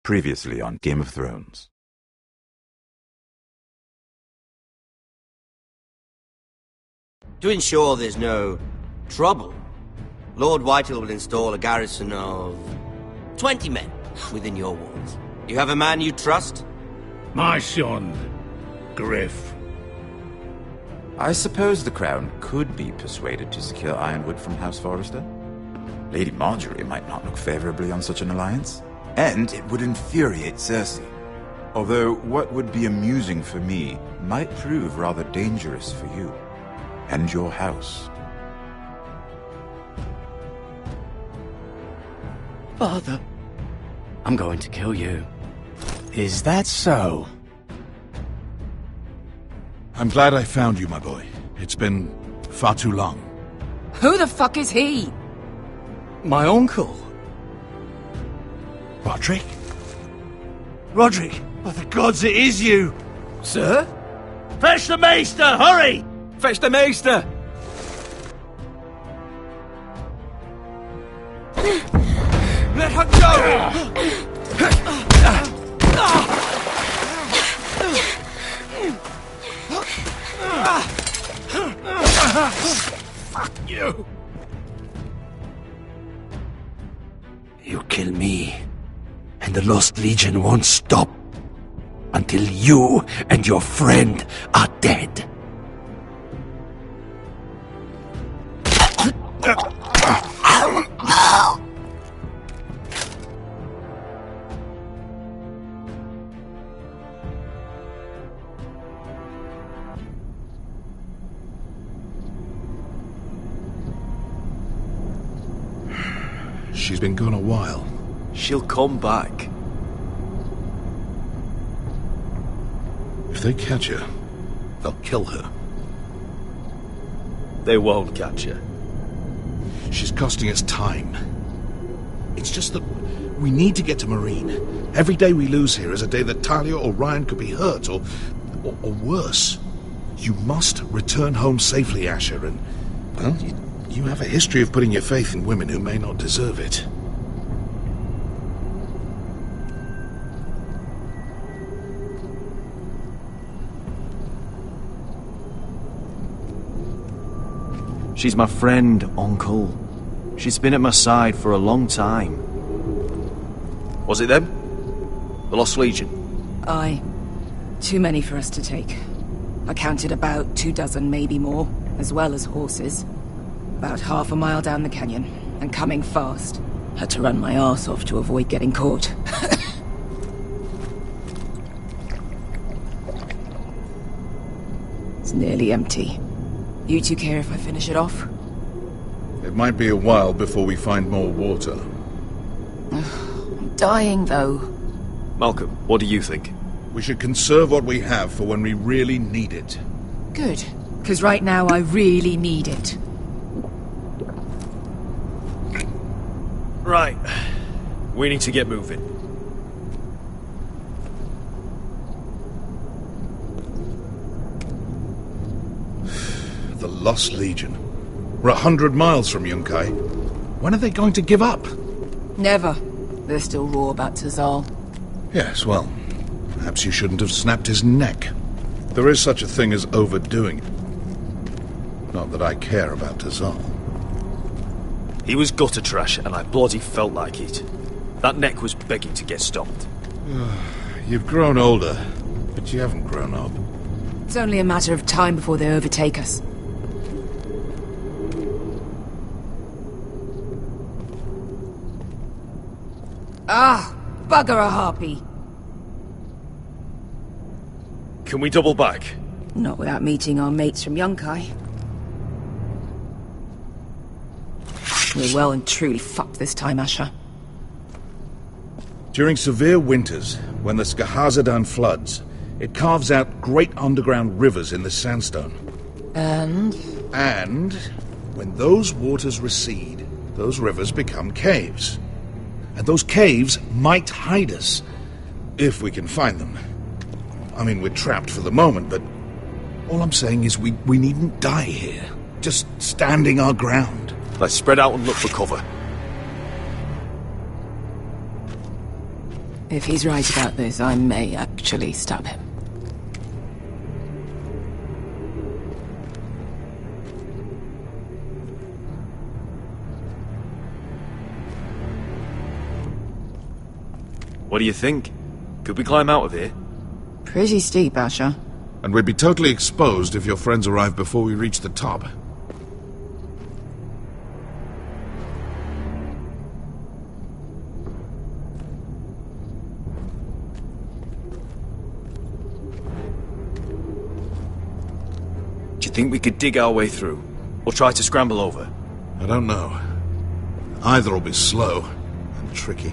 Previously on Game of Thrones. To ensure there's no trouble, Lord Whitehill will install a garrison of 20 men within your walls. You have a man you trust? My son, Griff. I suppose the Crown could be persuaded to secure Ironwood from House Forrester. Lady Marjorie might not look favorably on such an alliance. And it would infuriate Cersei. Although what would be amusing for me might prove rather dangerous for you and your house. Father, I'm going to kill you. Is that so? I'm glad I found you, my boy. It's been far too long. Who the fuck is he? My uncle. Roderick? Roderick, by the gods, it is you! Sir? Fetch the Maester, hurry! Fetch the Maester! Let her go! Fuck you! You kill me, and the Lost Legion won't stop until you and your friend are dead. She's been gone a while. She'll come back. If they catch her, they'll kill her. They won't catch her. She's costing us time. It's just that we need to get to Marine. Every day we lose here is a day that Talia or Ryan could be hurt, or worse. You must return home safely, Asher, and, well, you have a history of putting your faith in women who may not deserve it. She's my friend, Uncle. She's been at my side for a long time. Was it them? The Lost Legion? Aye. Too many for us to take. I counted about 24, maybe more, as well as horses. About half a mile down the canyon, and coming fast. Had to run my arse off to avoid getting caught. It's nearly empty. You two care if I finish it off? It might be a while before we find more water. I'm dying, though. Malcolm, what do you think? We should conserve what we have for when we really need it. Good. Because right now I really need it. Right. We need to get moving. The Lost Legion. We're 100 miles from Yunkai. When are they going to give up? Never. They're still raw about Tazal. Yes, well, perhaps you shouldn't have snapped his neck. There is such a thing as overdoing it. Not that I care about Tazal. He was gutter trash, and I bloody felt like it. That neck was begging to get stopped. You've grown older, but you haven't grown up. It's only a matter of time before they overtake us. Ah, bugger a harpy. Can we double back? Not without meeting our mates from Yunkai. We're well and truly fucked this time, Asher. During severe winters, when the Skahazadan floods, it carves out great underground rivers in the sandstone. And when those waters recede, those rivers become caves. And those caves might hide us, if we can find them. I mean, we're trapped for the moment, but all I'm saying is we needn't die here. Just standing our ground. Let's spread out and look for cover. If he's right about this, I may actually stab him. What do you think? Could we climb out of here? Pretty steep, Asher. And we'd be totally exposed if your friends arrive before we reach the top. Do you think we could dig our way through? Or try to scramble over? I don't know. Either will be slow and tricky.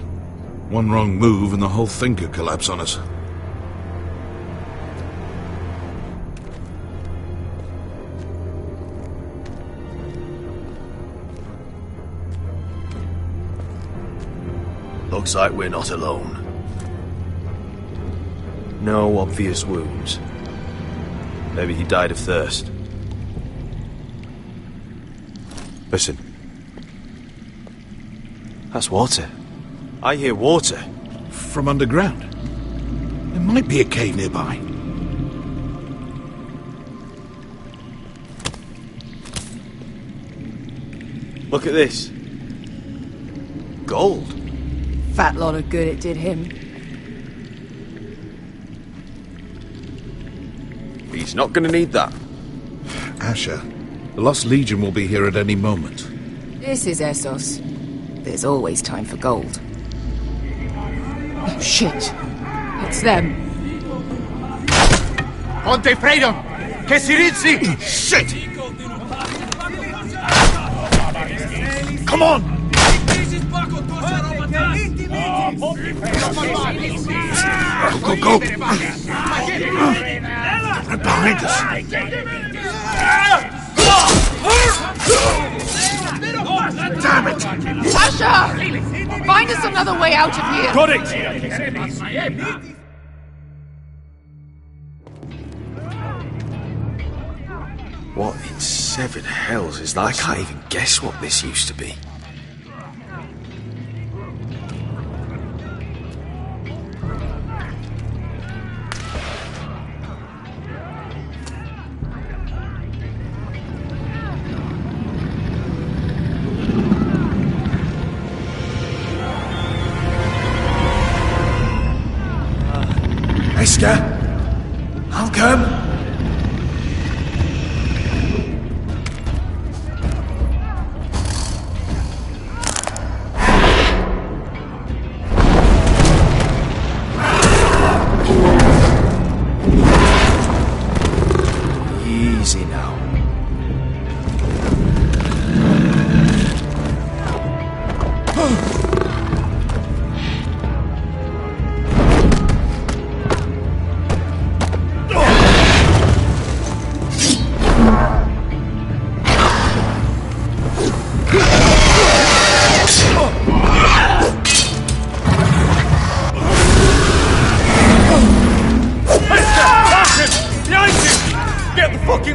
One wrong move and the whole thing could collapse on us. Looks like we're not alone. No obvious wounds. Maybe he died of thirst. Listen. That's water. I hear water. From underground. There might be a cave nearby. Look at this. Gold. Fat lot of good it did him. He's not gonna need that. Asher, the Lost Legion will be here at any moment. This is Essos. There's always time for gold. Oh, shit. It's them. Ponte Freedom! Che si rizzi! Shit! Come on! Go, go, go! Right behind us! Damn it! Asher! Find us another way out of here! Got it! What in seven hells is that? I can't even guess what this used to be. Iska! I'll come! Easy now.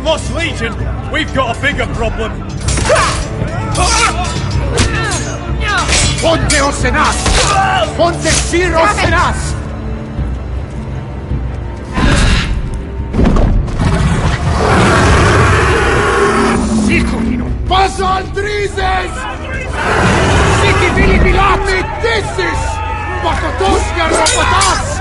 Lost Legion, we've got a bigger problem. Ponte Osenas! Ponte Sir Osenas! Sikulino! Paso Andrizes! Siki Vili Vilati Dissis! Pakotoska Ropotas!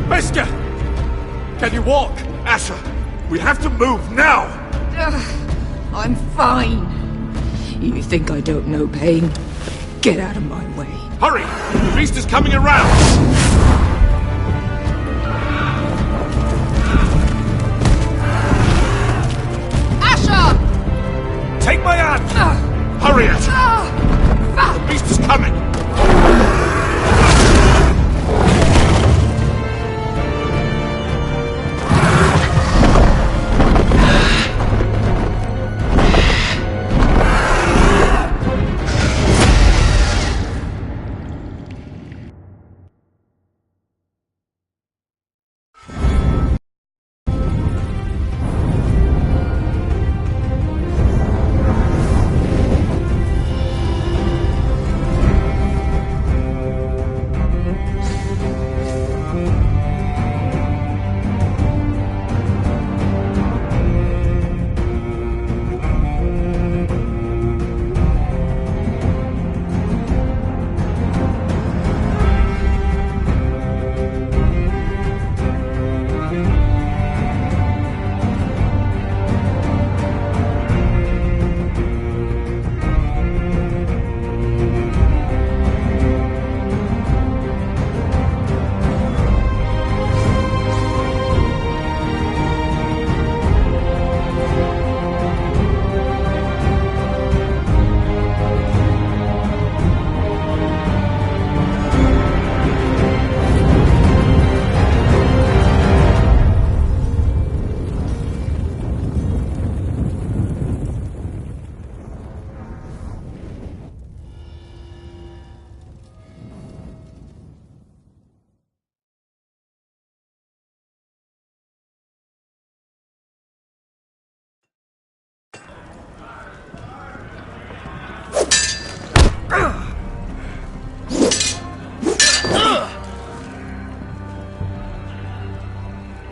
Mister! Can you walk? Asher, we have to move now! I'm fine. You think I don't know pain? Get out of my way. Hurry! The beast is coming around! Asher! Take my hand! Hurry, Asher! The beast is coming!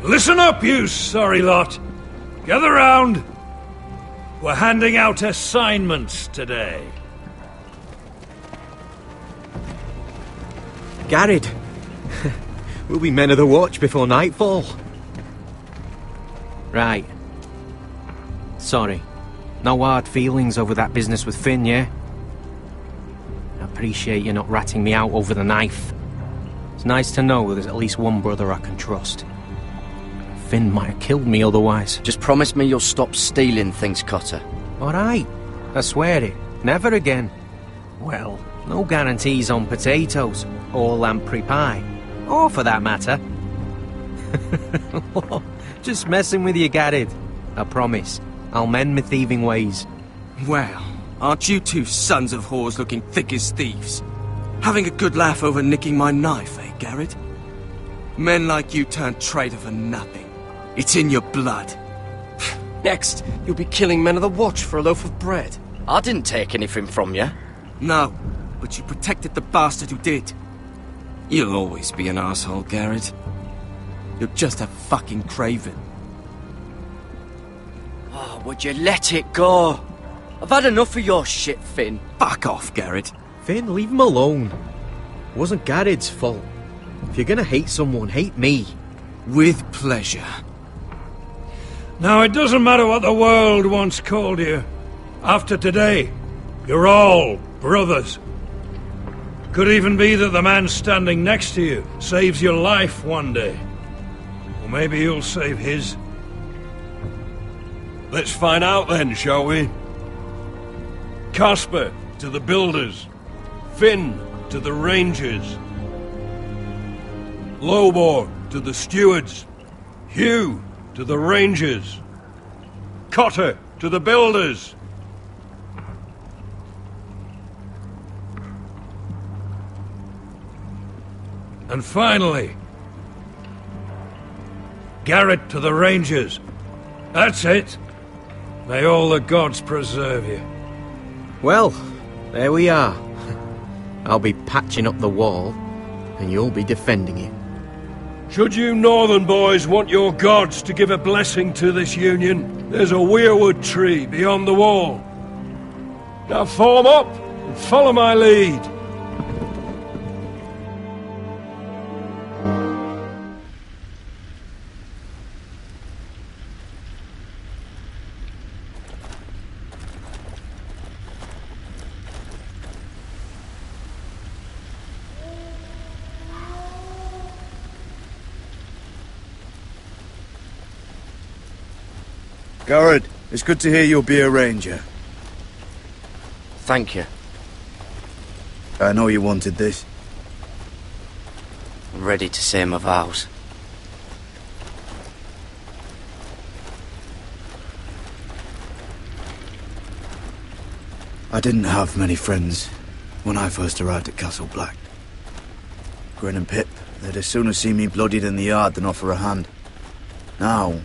Listen up, you sorry lot. Gather round. We're handing out assignments today. Garrett, we'll be men of the watch before nightfall. Right. Sorry. No hard feelings over that business with Finn, yeah? I appreciate you not ratting me out over the knife. It's nice to know there's at least one brother I can trust. Finn might have killed me otherwise. Just promise me you'll stop stealing things, Cotter. Alright, I swear it. Never again. Well, no guarantees on potatoes, or lamprey pie. Or for that matter. Just messing with you, Garrett. I promise. I'll mend my thieving ways. Well, aren't you two sons of whores looking thick as thieves? Having a good laugh over nicking my knife, eh, Garrett? Men like you turn traitor for nothing. It's in your blood. Next, you'll be killing men of the watch for a loaf of bread. I didn't take anything from you. No, but you protected the bastard who did. You'll always be an asshole, Garrett. You're just a fucking craven. Oh, would you let it go? I've had enough of your shit, Finn. Fuck off, Garrett. Finn, leave him alone. It wasn't Garrett's fault. If you're gonna hate someone, hate me. With pleasure. Now, it doesn't matter what the world once called you. After today, you're all brothers. Could even be that the man standing next to you saves your life one day. Or maybe you'll save his. Let's find out then, shall we? Casper to the builders. Finn to the rangers. Lobor to the stewards. Hugh to the rangers. Cotter to the builders. And finally, Garrett to the rangers. That's it. May all the gods preserve you. Well, there we are. I'll be patching up the wall, and you'll be defending it. Should you northern boys want your gods to give a blessing to this union, there's a weirwood tree beyond the wall. Now form up and follow my lead. Garrett, it's good to hear you'll be a ranger. Thank you. I know you wanted this. I'm ready to say my vows. I didn't have many friends when I first arrived at Castle Black. Grin and Pip, they'd as soon see me bloodied in the yard than offer a hand. Now,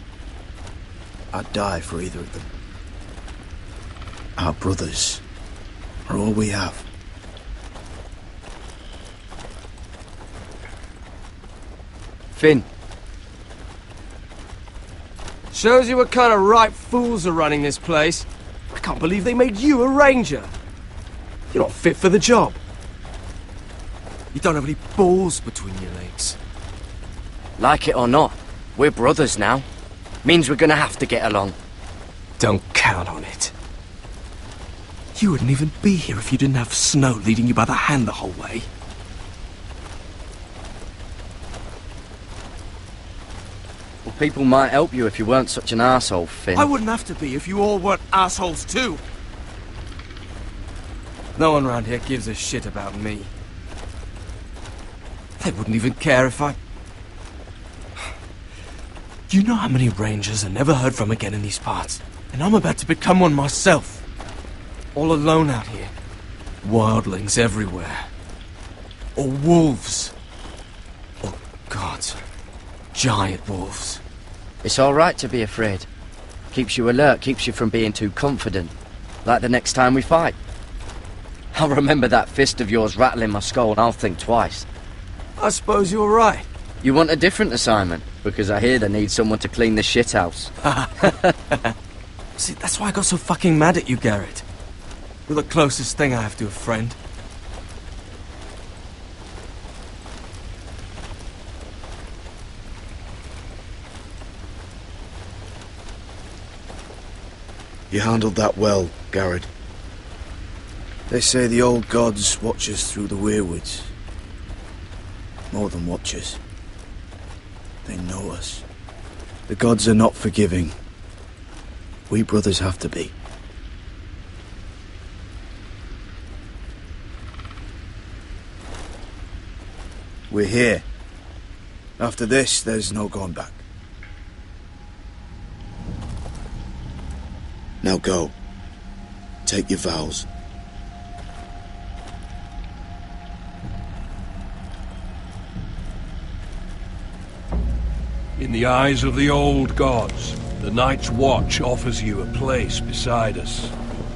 I'd die for either of them. Our brothers are all we have. Finn. Shows you what kind of ripe fools are running this place. I can't believe they made you a ranger. You're not fit for the job. You don't have any balls between your legs. Like it or not, we're brothers now. Means we're gonna have to get along. Don't count on it. You wouldn't even be here if you didn't have Snow leading you by the hand the whole way. Well, people might help you if you weren't such an arsehole, Finn. I wouldn't have to be if you all weren't assholes too. No one around here gives a shit about me. They wouldn't even care if I... You know how many rangers are never heard from again in these parts? And I'm about to become one myself. All alone out here. Wildlings everywhere. Or wolves. Or gods. Giant wolves. It's all right to be afraid. Keeps you alert, keeps you from being too confident. Like the next time we fight. I'll remember that fist of yours rattling my skull and I'll think twice. I suppose you're right. You want a different assignment? Because I hear they need someone to clean the shithouse. See, that's why I got so fucking mad at you, Garrett. You're the closest thing I have to a friend. You handled that well, Garrett. They say the old gods watch us through the weirwoods. More than watch us. They know us. The gods are not forgiving. We brothers have to be. We're here. After this, there's no going back. Now go. Take your vows. In the eyes of the old gods, the Night's Watch offers you a place beside us.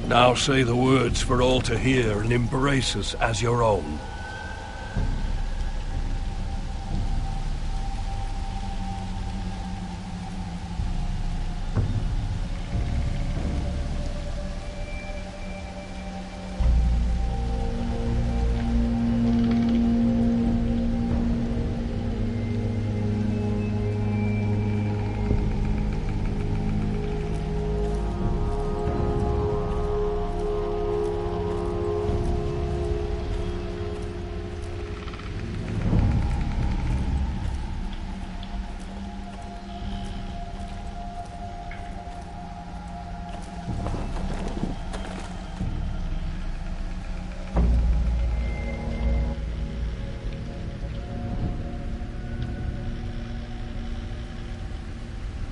Now say the words for all to hear and embrace us as your own.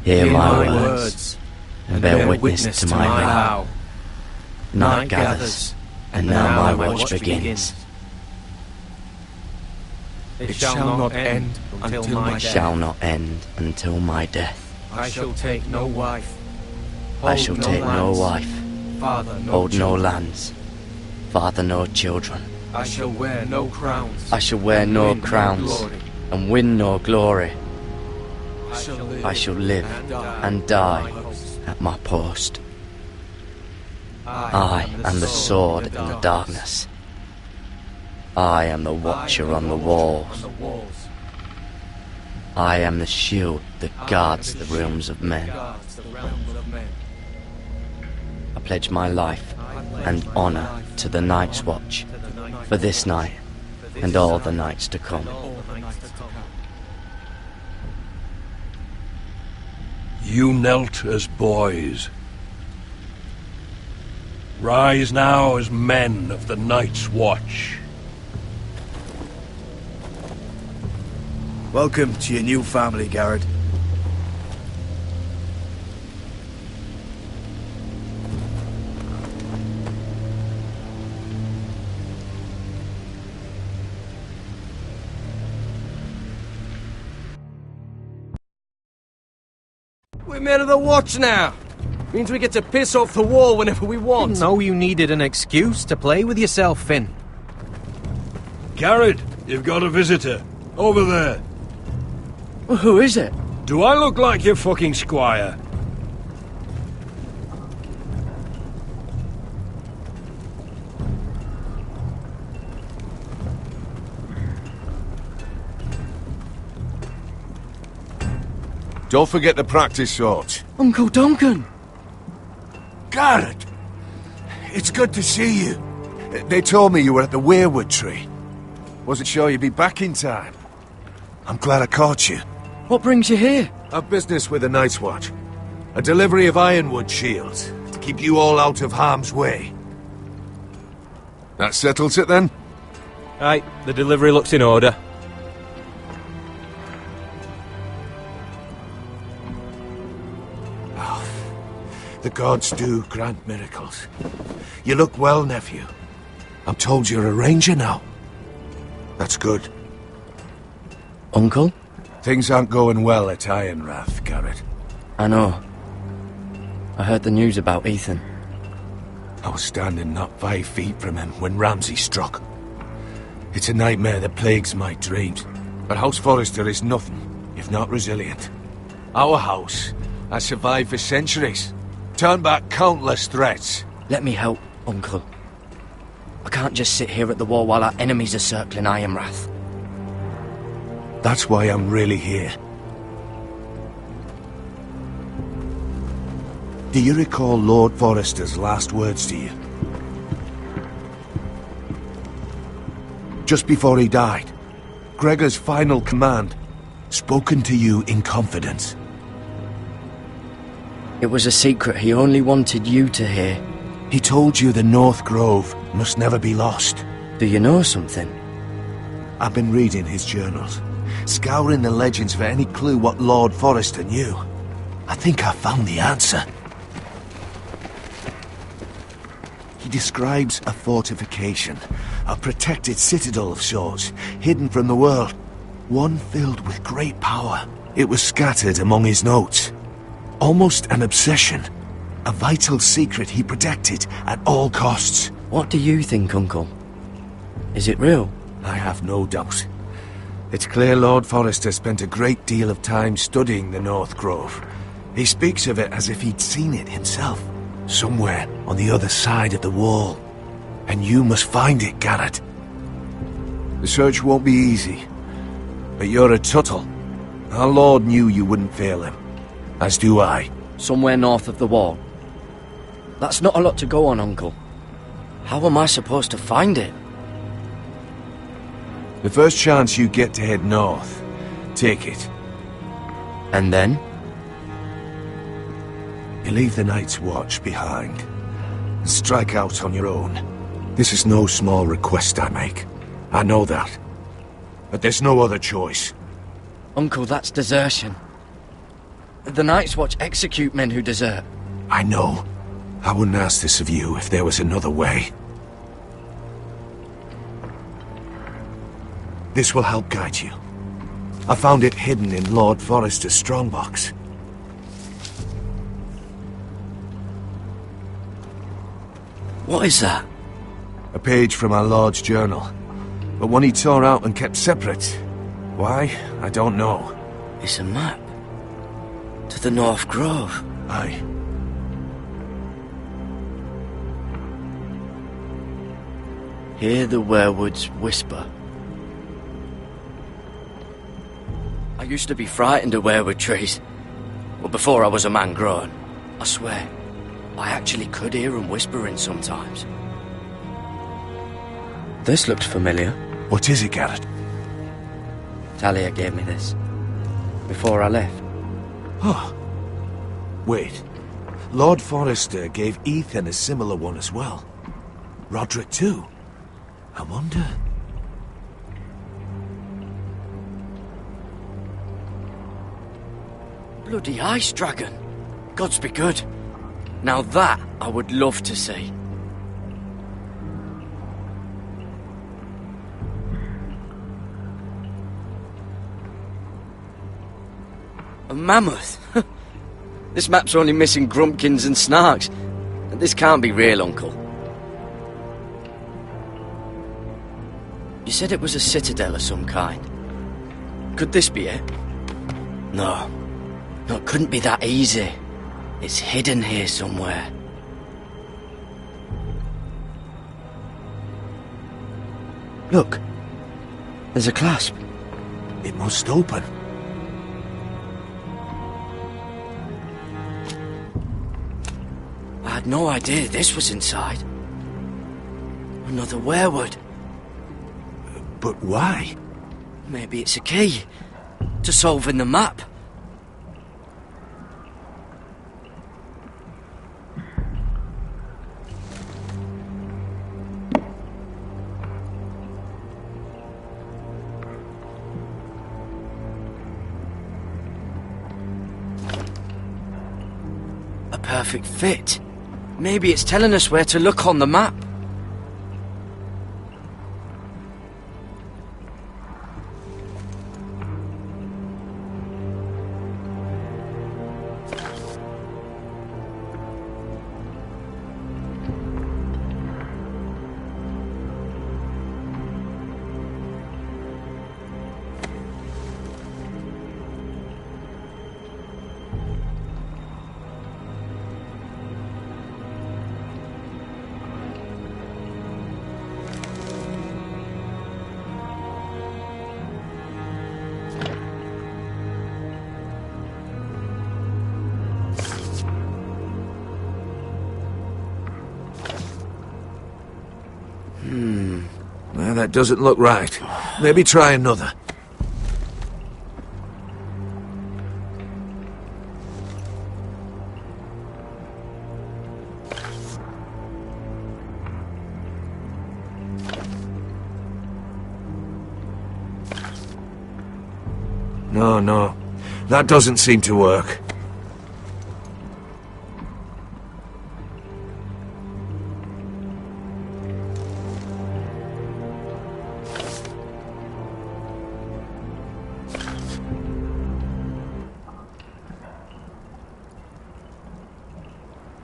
Hear my words, and bear witness to my vow. Night gathers, and now my watch begins. It shall not end until my death. Shall not end until my death. I shall take no wife. I shall take no wife. Father, no Hold no children. lands. Father, no children. I shall wear no crowns. I shall wear no win crowns. glory. And win no glory. I shall live and die at my post. I am the sword in the darkness. I am the watcher on the walls. I am the shield that guards the realms of men. I pledge my life and honor to the Night's Watch for this night and all the nights to come. You knelt as boys. Rise now as men of the Night's Watch. Welcome to your new family, Garrett. We're men of the Watch now. Means we get to piss off the wall whenever we want. Didn't know you needed an excuse to play with yourself, Finn. Garrett, you've got a visitor. Over there. Well, who is it? Do I look like your fucking squire? Don't forget the practice shot. Uncle Duncan! Garrett! It's good to see you. They told me you were at the Weirwood tree. Wasn't sure you'd be back in time. I'm glad I caught you. What brings you here? A business with the Night's Watch. A delivery of ironwood shields to keep you all out of harm's way. That settles it then? Right, the delivery looks in order. The gods do grant miracles. You look well, nephew. I'm told you're a ranger now. That's good. Uncle? Things aren't going well at Ironrath, Garrett. I know. I heard the news about Ethan. I was standing not 5 feet from him when Ramsay struck. It's a nightmare that plagues my dreams. But House Forrester is nothing if not resilient. Our house has survived for centuries. Turned back countless threats. Let me help, Uncle. I can't just sit here at the wall while our enemies are circling Ironrath. That's why I'm really here. Do you recall Lord Forrester's last words to you? Just before he died, Gregor's final command, spoken to you in confidence. It was a secret he only wanted you to hear. He told you the North Grove must never be lost. Do you know something? I've been reading his journals, scouring the legends for any clue what Lord Forrester knew. I think I found the answer. He describes a fortification, a protected citadel of sorts, hidden from the world. One filled with great power. It was scattered among his notes. Almost an obsession. A vital secret he protected at all costs. What do you think, Uncle? Is it real? I have no doubt. It's clear Lord Forrester spent a great deal of time studying the North Grove. He speaks of it as if he'd seen it himself, somewhere on the other side of the wall. And you must find it, Garrett. The search won't be easy, but you're a Tuttle. Our Lord knew you wouldn't fail him. As do I. Somewhere north of the wall. That's not a lot to go on, Uncle. How am I supposed to find it? The first chance you get to head north, take it. And then? You leave the Night's Watch behind, and strike out on your own. This is no small request I make. I know that. But there's no other choice. Uncle, that's desertion. The Night's Watch execute men who desert. I know. I wouldn't ask this of you if there was another way. This will help guide you. I found it hidden in Lord Forrester's strongbox. What is that? A page from our Lord's journal. But one he tore out and kept separate. Why? I don't know. It's a map. To the North Grove? Aye. Hear the werewoods whisper. I used to be frightened of werewood trees. Well, before I was a man grown, I swear, I actually could hear them whispering sometimes. This looked familiar. What is it, Garrett? Talia gave me this. Before I left. Oh. Wait. Lord Forrester gave Ethan a similar one as well. Roderick too. I wonder... Bloody ice dragon. Gods be good. Now that I would love to see. A mammoth? This map's only missing grumpkins and snarks. This can't be real, Uncle. You said it was a citadel of some kind. Could this be it? No. No, it couldn't be that easy. It's hidden here somewhere. Look. There's a clasp. It must open. I had no idea this was inside. Another werewood. But why? Maybe it's a key to solving the map. A perfect fit. Maybe it's telling us where to look on the map. Well, that doesn't look right. Maybe try another. No. That doesn't seem to work.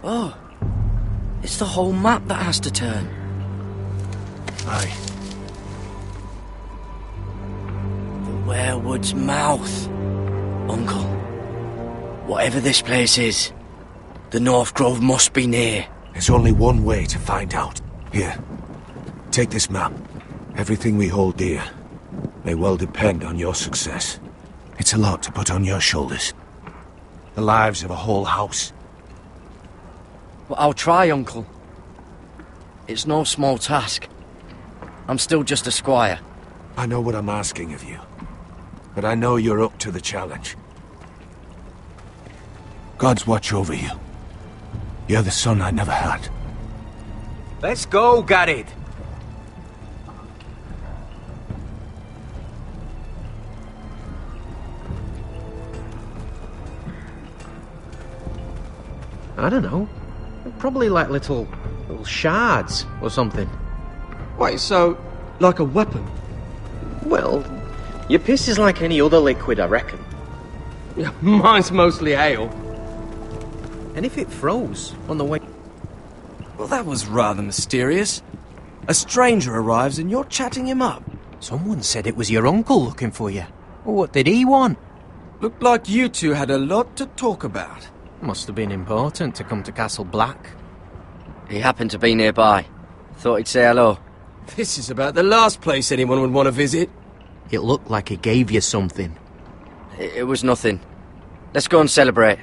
Oh, it's the whole map that has to turn. Aye. The werewood's mouth. Uncle, whatever this place is, the North Grove must be near. There's only one way to find out. Here, take this map. Everything we hold dear may well depend on your success. It's a lot to put on your shoulders. The lives of a whole house. Well, I'll try, Uncle. It's no small task. I'm still just a squire. I know what I'm asking of you, but I know you're up to the challenge. Gods watch over you. You're the son I never had. Let's go, Garrett. I don't know. Probably like little shards or something. Wait, so, like a weapon? Well, your piss is like any other liquid, I reckon. Yeah, mine's mostly ale. And if it froze on the way... Well, that was rather mysterious. A stranger arrives and you're chatting him up. Someone said it was your uncle looking for you. Well, what did he want? Looked like you two had a lot to talk about. Must have been important to come to Castle Black. He happened to be nearby. Thought he'd say hello. This is about the last place anyone would want to visit. It looked like he gave you something. It was nothing. Let's go and celebrate.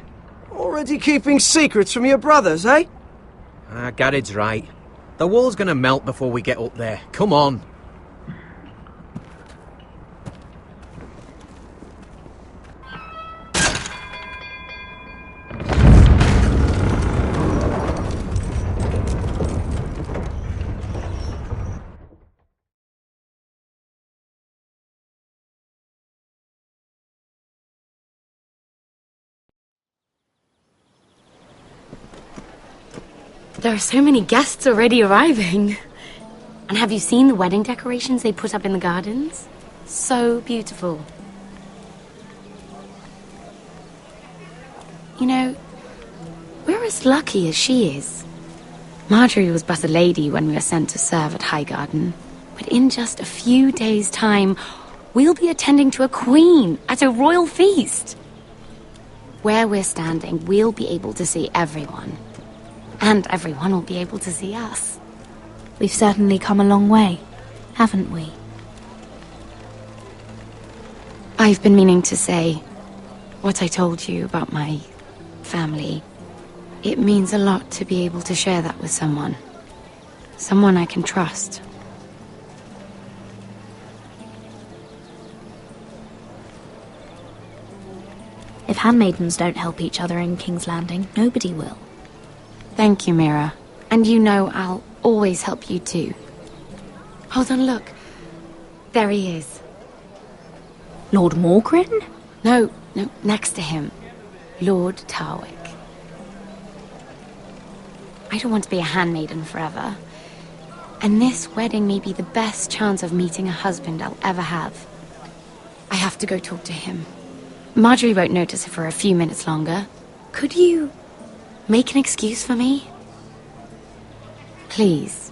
Already keeping secrets from your brothers, eh? Gared's right. The wall's gonna melt before we get up there. Come on. There are so many guests already arriving. And have you seen the wedding decorations they put up in the gardens? So beautiful. You know, we're as lucky as she is. Marjorie was but a lady when we were sent to serve at Highgarden. But in just a few days' time, we'll be attending to a queen at a royal feast. Where we're standing, we'll be able to see everyone. And everyone will be able to see us. We've certainly come a long way, haven't we? I've been meaning to say what I told you about my family. It means a lot to be able to share that with someone. Someone I can trust. If handmaidens don't help each other in King's Landing, nobody will. Thank you, Mira. And you know I'll always help you too. Hold on, look. There he is. Lord Morgrin? No, next to him. Lord Tarwick. I don't want to be a handmaiden forever. And this wedding may be the best chance of meeting a husband I'll ever have. I have to go talk to him. Marjorie won't notice it for a few minutes longer. Could you make an excuse for me? Please.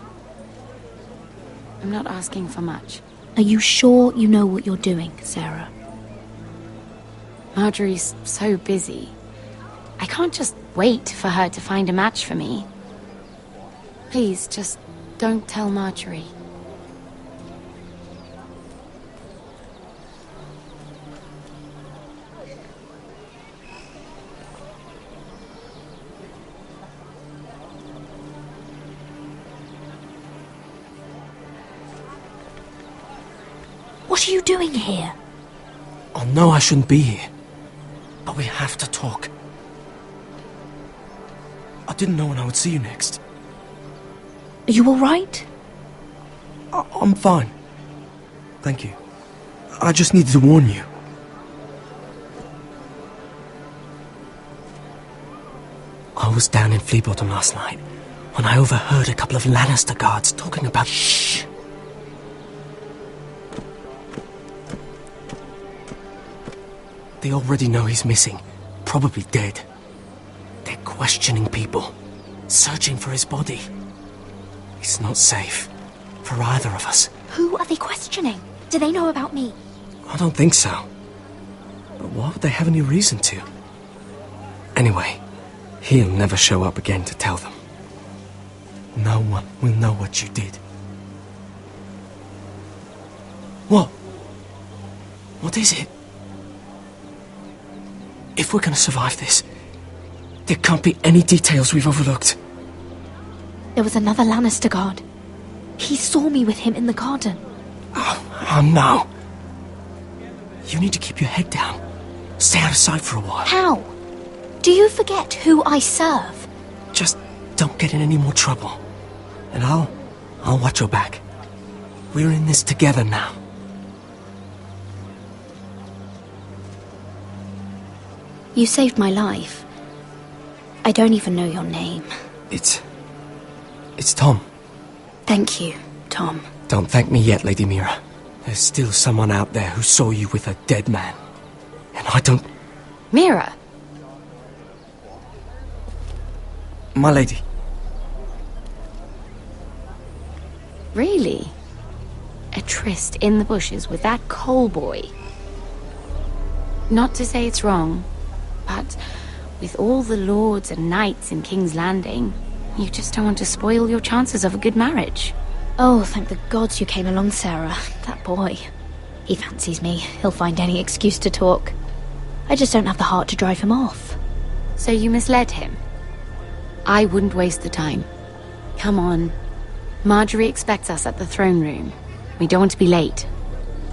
I'm not asking for much. Are you sure you know what you're doing, Sarah? Marjorie's so busy. I can't just wait for her to find a match for me. Please, just don't tell Marjorie. What are you doing here? I know I shouldn't be here, but we have to talk. I didn't know when I would see you next. Are you all right? I'm fine. Thank you. I just needed to warn you. I was down in Fleabottom last night when I overheard a couple of Lannister guards talking about... Shh! They already know he's missing, probably dead. They're questioning people, searching for his body. It's not safe for either of us. Who are they questioning? Do they know about me? I don't think so. But why would they have any reason to? Anyway, he'll never show up again to tell them. No one will know what you did. What? What is it? If we're gonna survive this, there can't be any details we've overlooked. There was another Lannister guard. He saw me with him in the garden. Oh no. You need to keep your head down. Stay out of sight for a while. How? Do you forget who I serve? Just don't get in any more trouble. And I'll watch your back. We're in this together now. You saved my life. I don't even know your name. It's Tom. Thank you, Tom. Don't thank me yet, Lady Mira. There's still someone out there who saw you with a dead man. And I don't... Mira! My lady. Really? A tryst in the bushes with that Cole boy? Not to say it's wrong, but with all the lords and knights in King's Landing, you just don't want to spoil your chances of a good marriage. Oh, thank the gods you came along, Sarah. That boy. He fancies me. He'll find any excuse to talk. I just don't have the heart to drive him off. So you misled him? I wouldn't waste the time. Come on. Marjorie expects us at the throne room. We don't want to be late.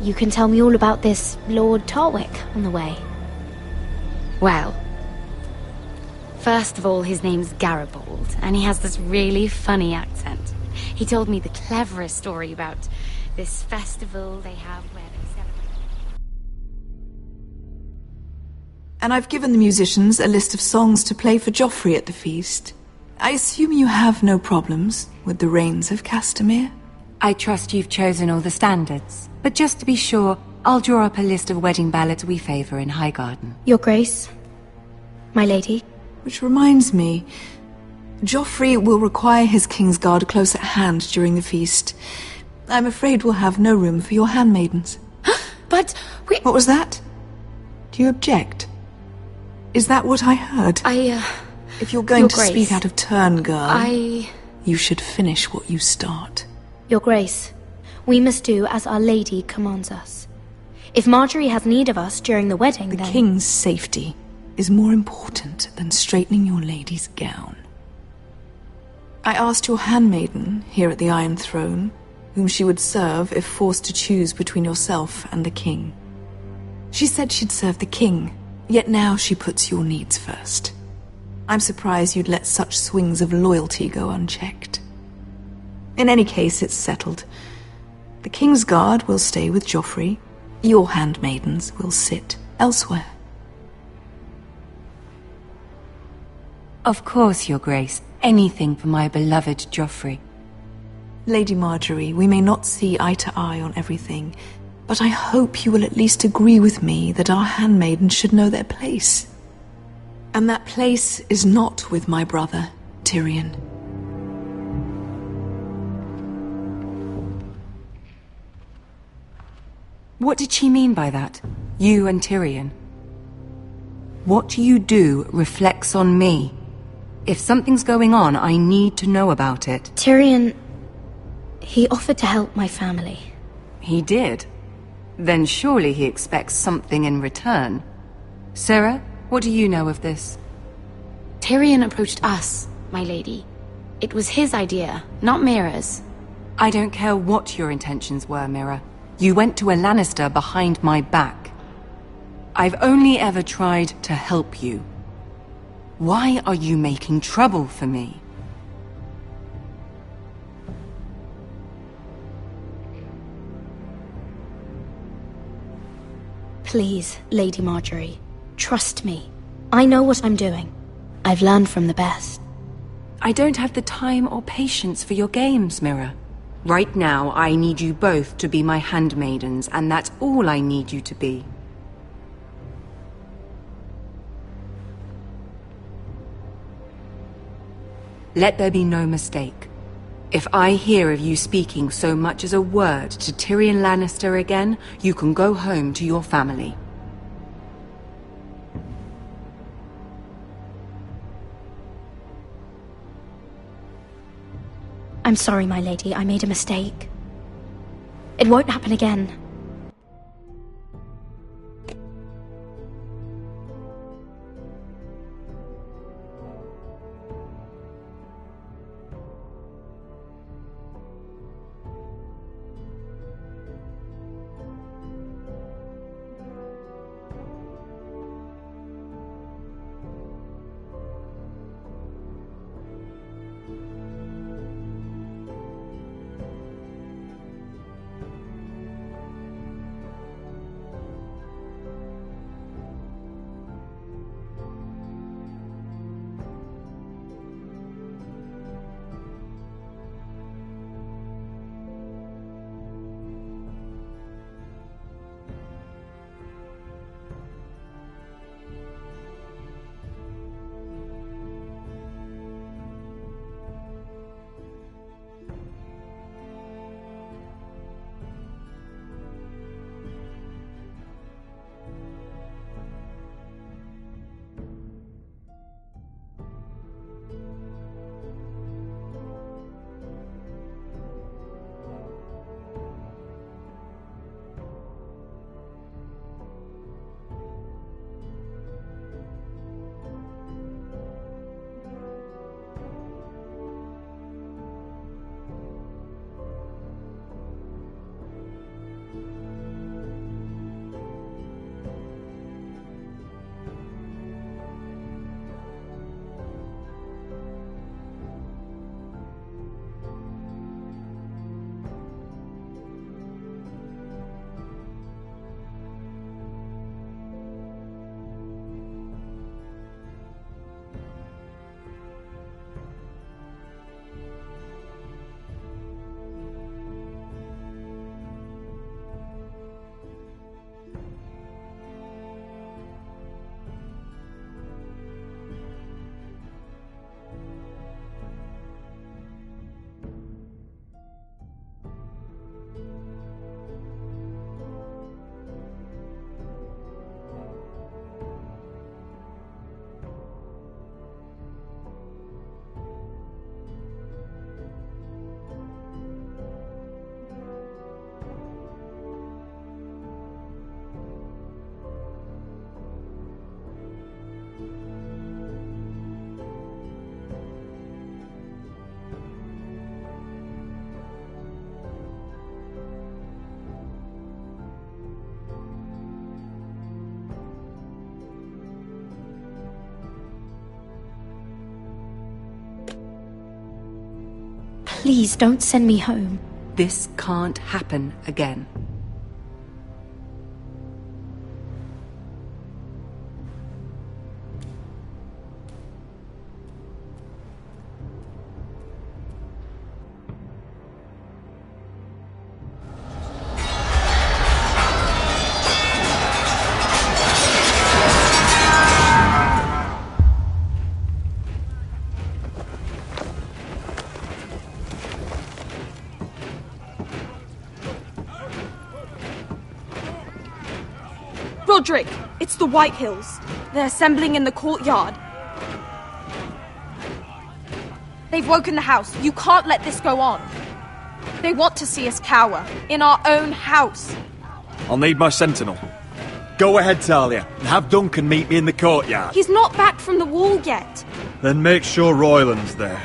You can tell me all about this Lord Tarwick on the way. Well, first of all, his name's Garibold, and he has this really funny accent. He told me the cleverest story about this festival they have where they celebrate. And I've given the musicians a list of songs to play for Joffrey at the feast. I assume you have no problems with the Rains of Castamere? I trust you've chosen all the standards. But just to be sure, I'll draw up a list of wedding ballads we favor in Highgarden. Your Grace, my lady. Which reminds me, Joffrey will require his Kingsguard close at hand during the feast. I'm afraid we'll have no room for your handmaidens. But we... What was that? Do you object? Is that what I heard? If you're going to speak out of turn, girl, you should finish what you start. Your Grace, we must do as Our Lady commands us. If Marjorie has need of us during the wedding, then... The King's safety is more important than straightening your lady's gown. I asked your handmaiden here at the Iron Throne whom she would serve if forced to choose between yourself and the king. She said she'd serve the king, yet now she puts your needs first. I'm surprised you'd let such swings of loyalty go unchecked. In any case, it's settled. The King's Guard will stay with Joffrey. Your handmaidens will sit elsewhere. Of course, Your Grace. Anything for my beloved Joffrey. Lady Marjorie, we may not see eye to eye on everything, but I hope you will at least agree with me that our handmaidens should know their place. And that place is not with my brother, Tyrion. What did she mean by that? You and Tyrion? What you do reflects on me. If something's going on, I need to know about it. Tyrion... he offered to help my family. He did? Then surely he expects something in return. Sarah, what do you know of this? Tyrion approached us, my lady. It was his idea, not Mira's. I don't care what your intentions were, Mira. You went to a Lannister behind my back. I've only ever tried to help you. Why are you making trouble for me? Please, Lady Marjorie, trust me. I know what I'm doing. I've learned from the best. I don't have the time or patience for your games, Mira. Right now, I need you both to be my handmaidens, and that's all I need you to be. Let there be no mistake. If I hear of you speaking so much as a word to Tyrion Lannister again, you can go home to your family. I'm sorry, my lady. I made a mistake. It won't happen again. Please don't send me home. This can't happen again. Roderick, it's the Whitehills. They're assembling in the courtyard. They've woken the house. You can't let this go on. They want to see us cower. In our own house. I'll need my sentinel. Go ahead, Talia, and have Duncan meet me in the courtyard. He's not back from the wall yet. Then make sure Royland's there.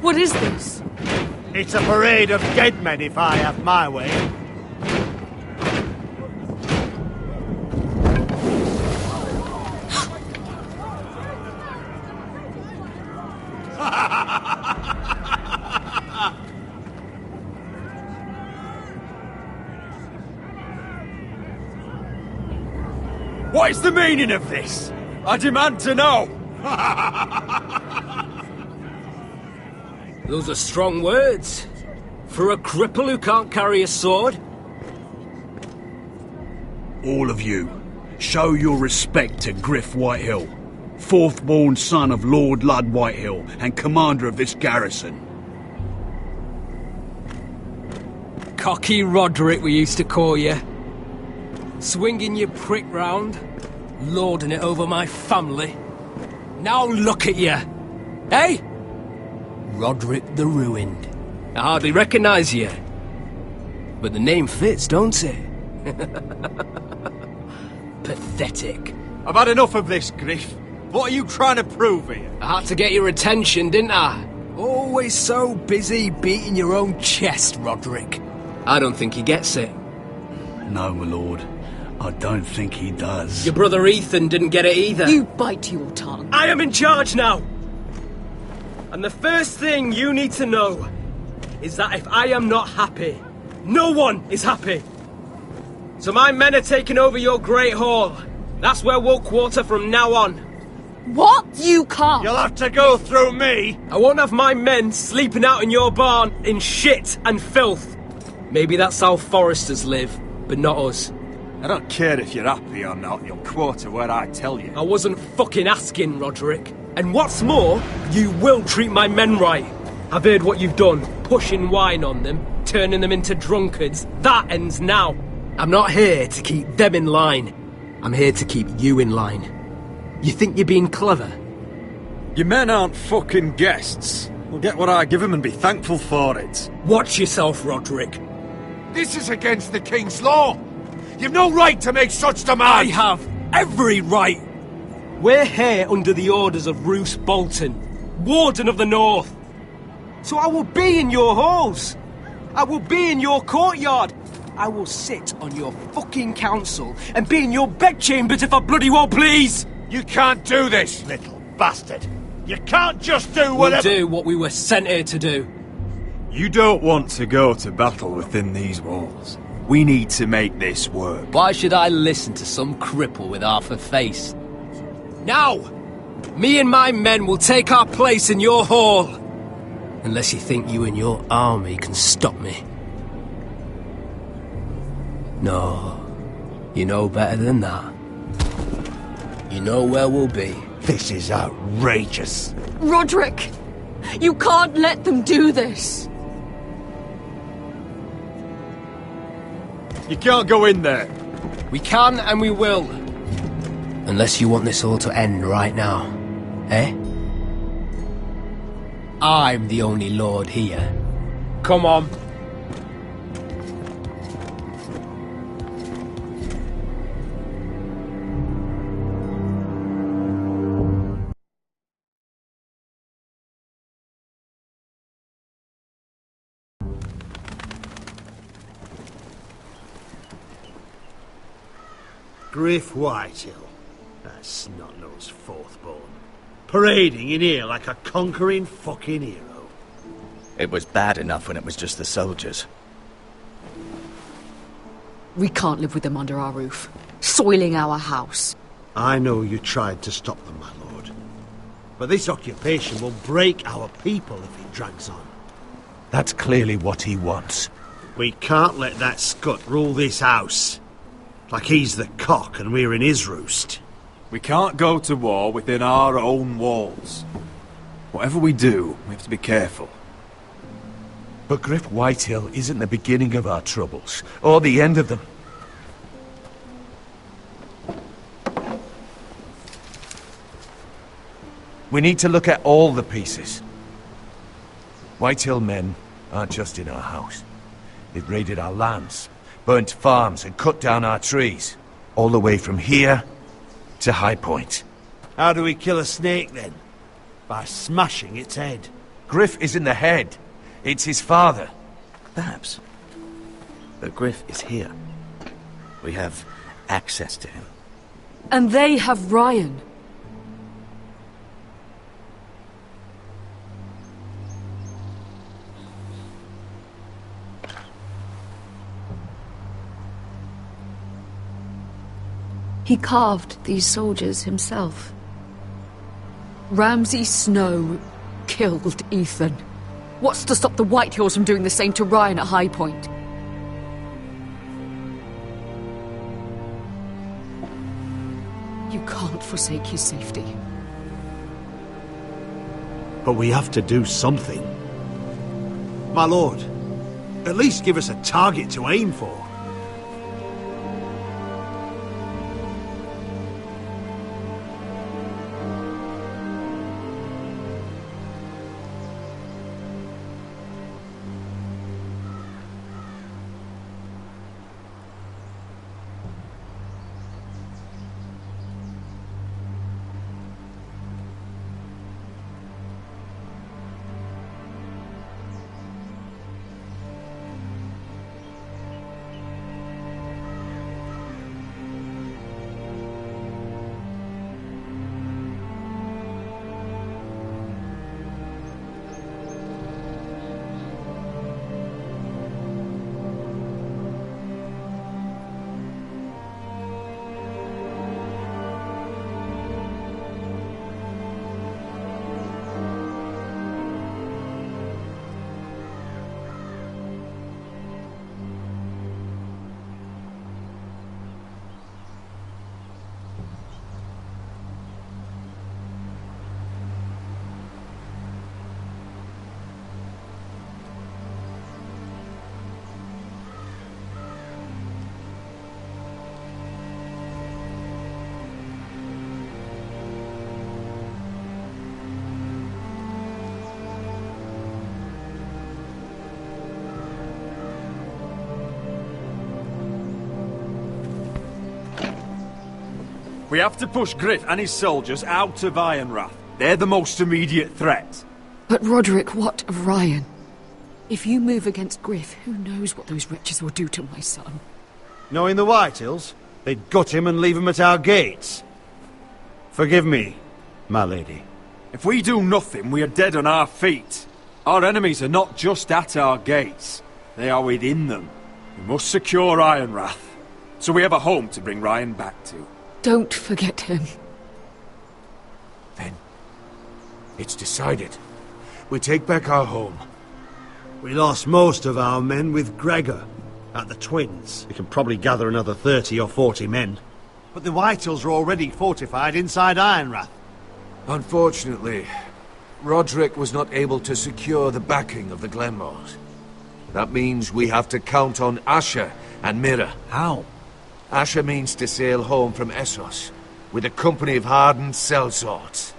What is this? It's a parade of dead men, if I have my way. What is the meaning of this? I demand to know! Those are strong words. For a cripple who can't carry a sword. All of you, show your respect to Griff Whitehill, fourth-born son of Lord Ludd Whitehill and commander of this garrison. Cocky Roderick, we used to call you. Swinging your prick round, lording it over my family. Now look at you. Hey? Roderick the Ruined. I hardly recognise you. But the name fits, don't it? Pathetic. I've had enough of this, Griff. What are you trying to prove here? I had to get your attention, didn't I? Always so busy beating your own chest, Roderick. I don't think he gets it. No, my lord. I don't think he does. Your brother Ethan didn't get it either. You bite your tongue. I am in charge now! And the first thing you need to know is that if I am not happy, no one is happy. So my men are taking over your Great Hall. That's where we'll quarter from now on. What? You can't. You'll have to go through me. I won't have my men sleeping out in your barn in shit and filth. Maybe that's how Foresters live, but not us. I don't care if you're happy or not, you'll quarter where I tell you. I wasn't fucking asking, Roderick. And what's more, you will treat my men right. I've heard what you've done, pushing wine on them, turning them into drunkards. That ends now. I'm not here to keep them in line. I'm here to keep you in line. You think you're being clever? Your men aren't fucking guests. We'll get what I give them and be thankful for it. Watch yourself, Roderick. This is against the King's law. You've no right to make such demands. I have every right. We're here under the orders of Roose Bolton, Warden of the North. So I will be in your halls. I will be in your courtyard. I will sit on your fucking council and be in your bedchambers if I bloody well please. You can't do this, little bastard. You can't just do whatever... We'll do what we were sent here to do. You don't want to go to battle within these walls. We need to make this work. Why should I listen to some cripple with half a face? Now, me and my men will take our place in your hall. Unless you think you and your army can stop me. No, you know better than that. You know where we'll be. This is outrageous. Roderick, you can't let them do this. You can't go in there. We can and we will. Unless you want this all to end right now. Eh? I'm the only lord here. Come on. Griff Whitehill. That snot-nosed Fourthborn. Parading in here like a conquering fucking hero. It was bad enough when it was just the soldiers. We can't live with them under our roof, soiling our house. I know you tried to stop them, my lord. But this occupation will break our people if it drags on. That's clearly what he wants. We can't let that scut rule this house. Like he's the cock and we're in his roost. We can't go to war within our own walls. Whatever we do, we have to be careful. But Griff Whitehill isn't the beginning of our troubles, or the end of them. We need to look at all the pieces. Whitehill men aren't just in our house. They've raided our lands, burnt farms and cut down our trees. All the way from here to High Point. How do we kill a snake then? By smashing its head. Griff isn't the head. It's his father. Perhaps. But Griff is here. We have access to him. And they have Ryan. He carved these soldiers himself. Ramsay Snow killed Ethan. What's to stop the Whitehills from doing the same to Ryan at High Point? You can't forsake his safety. But we have to do something. My lord, at least give us a target to aim for. We have to push Griff and his soldiers out of Ironrath. They're the most immediate threat. But Roderick, what of Ryan? If you move against Griff, who knows what those wretches will do to my son? Knowing the Whitehills, they'd gut him and leave him at our gates. Forgive me, my lady. If we do nothing, we are dead on our feet. Our enemies are not just at our gates. They are within them. We must secure Ironrath, so we have a home to bring Ryan back to. Don't forget him. Then, it's decided. We take back our home. We lost most of our men with Gregor at the Twins. We can probably gather another 30 or 40 men. But the Whitehills are already fortified inside Ironrath. Unfortunately, Roderick was not able to secure the backing of the Glenmores. That means we have to count on Asher and Mira. How? Asher means to sail home from Essos with a company of hardened sellswords.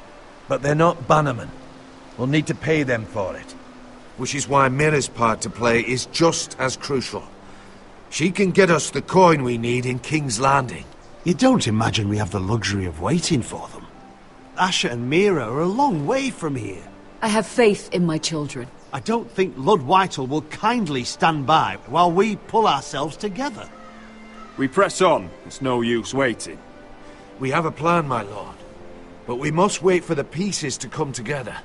But they're not bannermen. We'll need to pay them for it. Which is why Mira's part to play is just as crucial. She can get us the coin we need in King's Landing. You don't imagine we have the luxury of waiting for them? Asher and Mira are a long way from here. I have faith in my children. I don't think Lord Whitehill will kindly stand by while we pull ourselves together. We press on. It's no use waiting. We have a plan, my lord. But we must wait for the pieces to come together.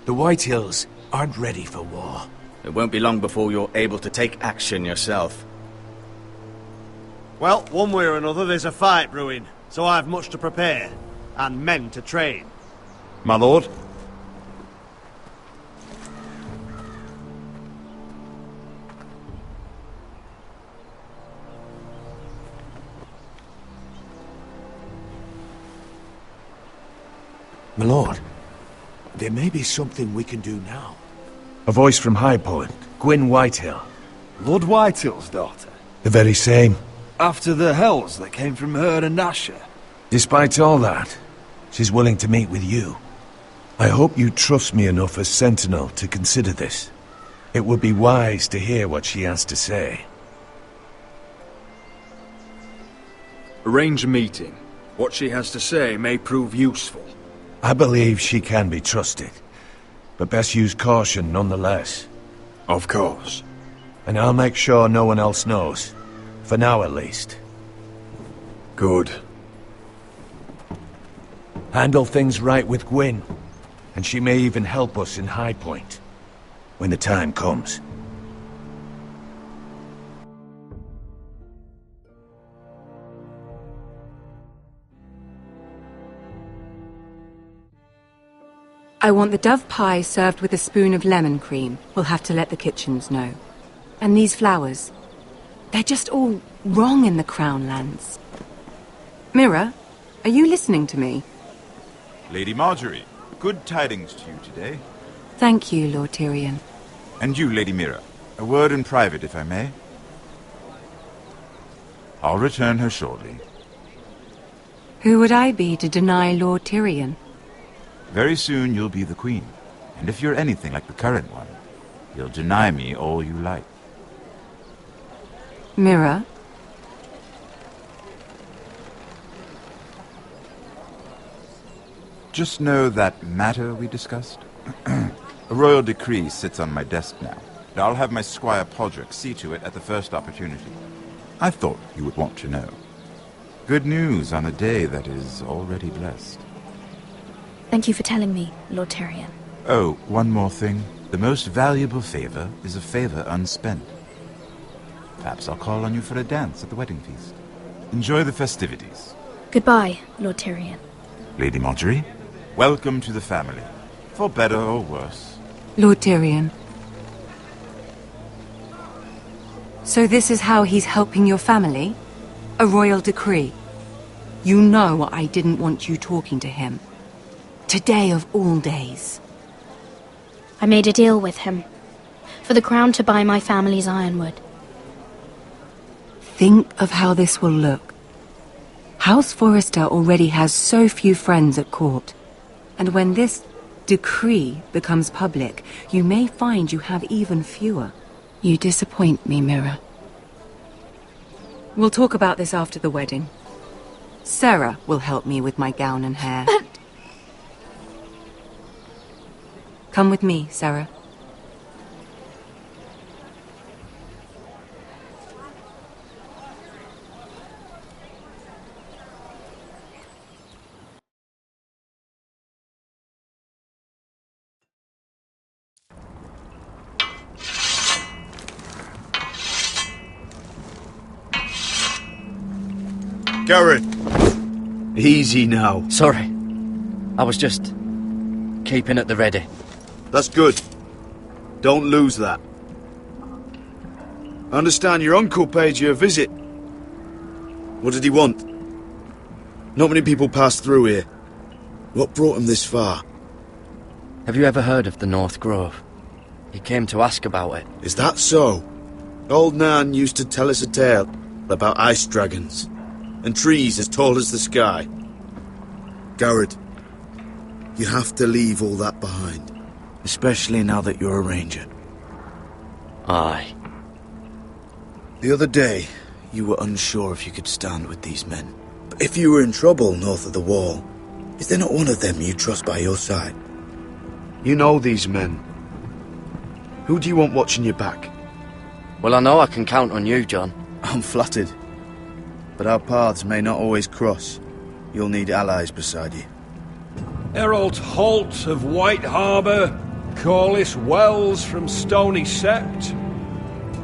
The Whitehills aren't ready for war. It won't be long before you're able to take action yourself. Well, one way or another, there's a fight brewing, so I've much to prepare, and men to train. My lord? My lord, there may be something we can do now. A voice from High Point, Gwyn Whitehill. Lord Whitehill's daughter? The very same. After the hells that came from her and Asher? Despite all that, she's willing to meet with you. I hope you trust me enough as Sentinel to consider this. It would be wise to hear what she has to say. Arrange a meeting. What she has to say may prove useful. I believe she can be trusted, but best use caution nonetheless. Of course. And I'll make sure no one else knows. For now, at least. Good. Handle things right with Gwyn, and she may even help us in High Point, when the time comes. I want the dove pie served with a spoon of lemon cream. We'll have to let the kitchens know. And these flowers. They're just all wrong in the Crown lands. Mira, are you listening to me? Lady Marjorie, good tidings to you today. Thank you, Lord Tyrion. And you, Lady Mira. A word in private, if I may. I'll return her shortly. Who would I be to deny Lord Tyrion? Very soon you'll be the queen. And if you're anything like the current one, you'll deny me all you like. Mira? Just know that matter we discussed? A royal decree sits on my desk now. And I'll have my squire Podrick see to it at the first opportunity. I thought you would want to know. Good news on a day that is already blessed. Thank you for telling me, Lord Tyrion. Oh, one more thing. The most valuable favor is a favor unspent. Perhaps I'll call on you for a dance at the wedding feast. Enjoy the festivities. Goodbye, Lord Tyrion. Lady Marjorie, welcome to the family. For better or worse. Lord Tyrion. So this is how he's helping your family? A royal decree? You know I didn't want you talking to him. Today of all days. I made a deal with him. For the crown to buy my family's ironwood. Think of how this will look. House Forrester already has so few friends at court. And when this decree becomes public, you may find you have even fewer. You disappoint me, Mira. We'll talk about this after the wedding. Sarah will help me with my gown and hair. Come with me, Sarah. Garrett! Easy now. Sorry. I was just keeping at the ready. That's good. Don't lose that. I understand your uncle paid you a visit. What did he want? Not many people pass through here. What brought him this far? Have you ever heard of the North Grove? He came to ask about it. Is that so? Old Nan used to tell us a tale about ice dragons and trees as tall as the sky. Garrett, you have to leave all that behind. Especially now that you're a ranger. Aye. The other day, you were unsure if you could stand with these men. But if you were in trouble north of the wall, is there not one of them you trust by your side? You know these men. Who do you want watching your back? Well, I know I can count on you, John. I'm flattered. But our paths may not always cross. You'll need allies beside you. Errol Holt of White Harbour, Corliss Wells from Stony Sept.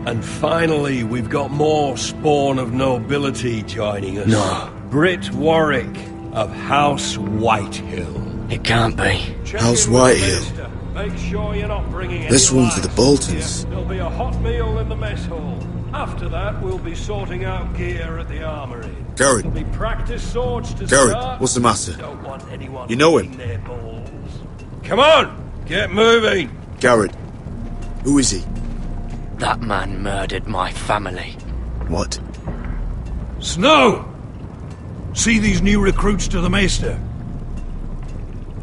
And finally, we've got more spawn of nobility joining us. No. Britt Warwick of House Whitehill. It can't be. House Whitehill. Make sure you're not bringing This one's for the Boltons. There'll be a hot meal in the mess hall. After that, we'll be sorting out gear at the armory. Garrett. There'll be practice swords to Garrett, start. what's the matter? Don't want anyone You know him? their balls. Come on, get moving. Garrett. Who is he? That man murdered my family. What? Snow! See these new recruits to the Maester.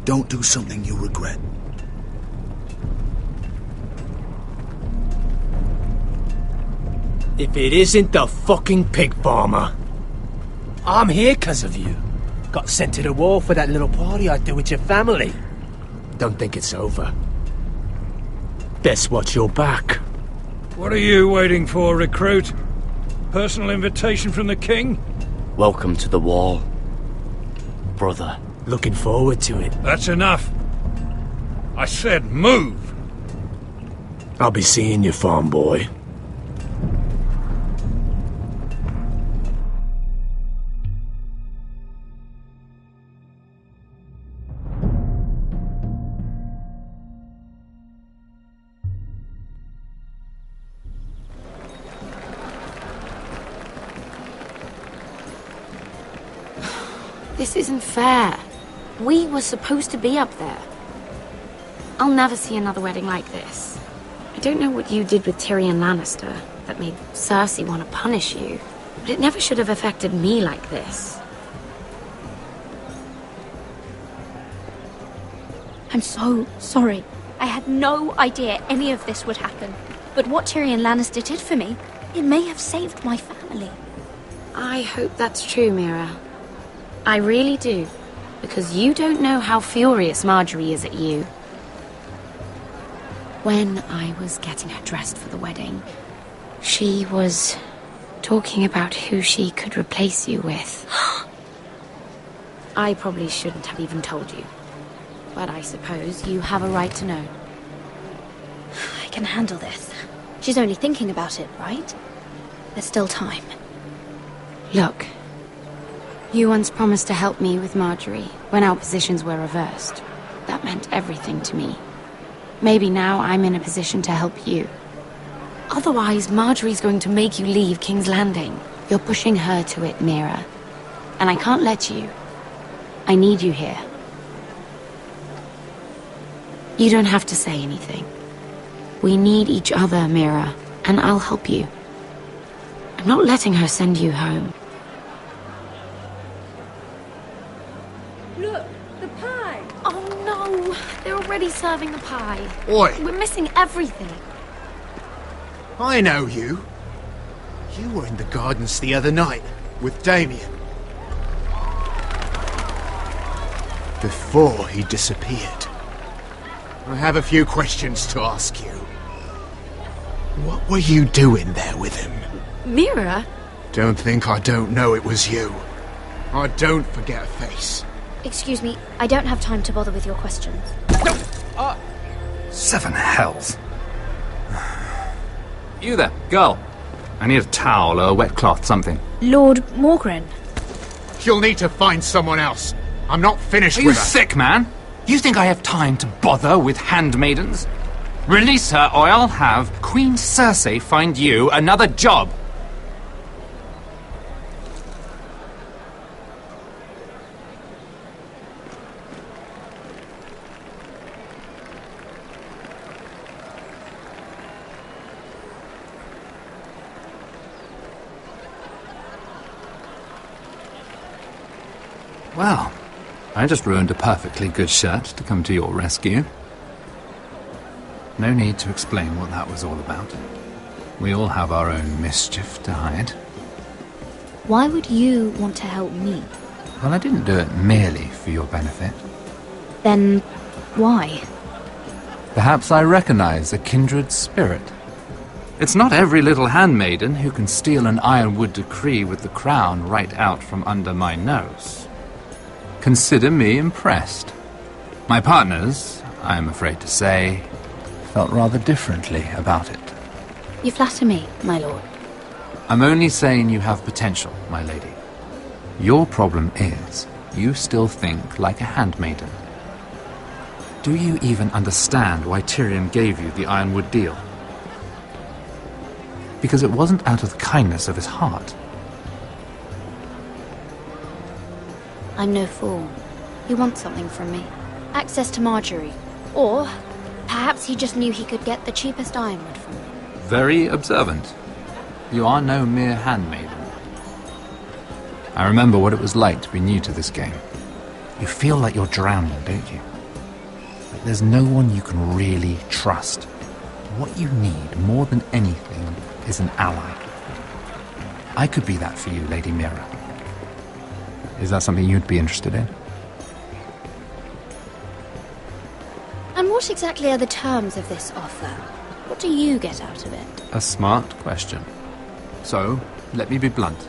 Don't do something you regret. If it isn't the fucking pig farmer. I'm here 'cause of you. Got sent to the war for that little party I did with your family. Don't think it's over. Best watch your back. What are you waiting for, recruit? Personal invitation from the king? Welcome to the wall, brother. Looking forward to it. That's enough. I said move. I'll be seeing you, farm boy. This isn't fair. We were supposed to be up there. I'll never see another wedding like this. I don't know what you did with Tyrion Lannister that made Cersei want to punish you, but it never should have affected me like this. I'm so sorry. I had no idea any of this would happen. But what Tyrion Lannister did for me, it may have saved my family. I hope that's true, Mira. I really do, because you don't know how furious Marjorie is at you. When I was getting her dressed for the wedding, she was talking about who she could replace you with. I probably shouldn't have even told you, but I suppose you have a right to know. I can handle this. She's only thinking about it, right? There's still time. Look, you once promised to help me with Marjorie when our positions were reversed. That meant everything to me. Maybe now I'm in a position to help you. Otherwise, Marjorie's going to make you leave King's Landing. You're pushing her to it, Mira. And I can't let you. I need you here. You don't have to say anything. We need each other, Mira, and I'll help you. I'm not letting her send you home. Look, the pie! Oh no! They're already serving the pie. Oi! We're missing everything. I know you. You were in the gardens the other night with Damien. Before he disappeared. I have a few questions to ask you. What were you doing there with him? Mira? Don't think I don't know it was you. I don't forget a face. Excuse me, I don't have time to bother with your questions. Seven hells. You there, girl. I need a towel or a wet cloth, something. Lord Morgren. You'll need to find someone else. I'm not finished Are with you her. sick, man? You think I have time to bother with handmaidens? Release her, or I'll have Queen Cersei find you another job. Well, I just ruined a perfectly good shirt to come to your rescue. No need to explain what that was all about. We all have our own mischief to hide. Why would you want to help me? Well, I didn't do it merely for your benefit. Then why? Perhaps I recognize a kindred spirit. It's not every little handmaiden who can steal an ironwood decree with the crown right out from under my nose. Consider me impressed. My partners, I am afraid to say, felt rather differently about it. You flatter me, my lord. I'm only saying you have potential, my lady. Your problem is, you still think like a handmaiden. Do you even understand why Tyrion gave you the Ironwood deal? Because it wasn't out of the kindness of his heart. I'm no fool. He wants something from me. Access to Marjorie. Or perhaps he just knew he could get the cheapest ironwood from me. Very observant. You are no mere handmaiden. I remember what it was like to be new to this game. You feel like you're drowning, don't you? Like there's no one you can really trust. What you need, more than anything, is an ally. I could be that for you, Lady Mira. Is that something you'd be interested in? And what exactly are the terms of this offer? What do you get out of it? A smart question. So, let me be blunt.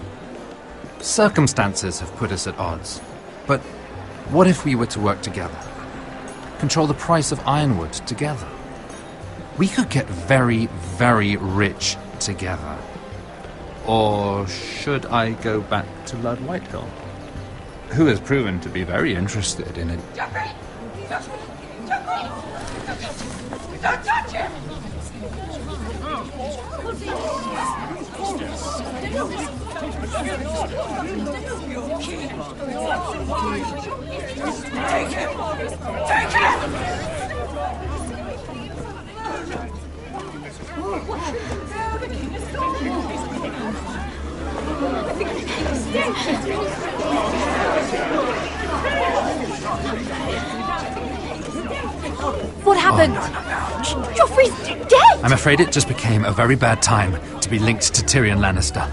Circumstances have put us at odds. But what if we were to work together? Control the price of ironwood together? We could get very, very rich together. Or should I go back to Lord Whitehill, who has proven to be very interested in it? Don't touch him! Take him! Take him! What happened? Oh, no. Joffrey's dead! I'm afraid it just became a very bad time to be linked to Tyrion Lannister.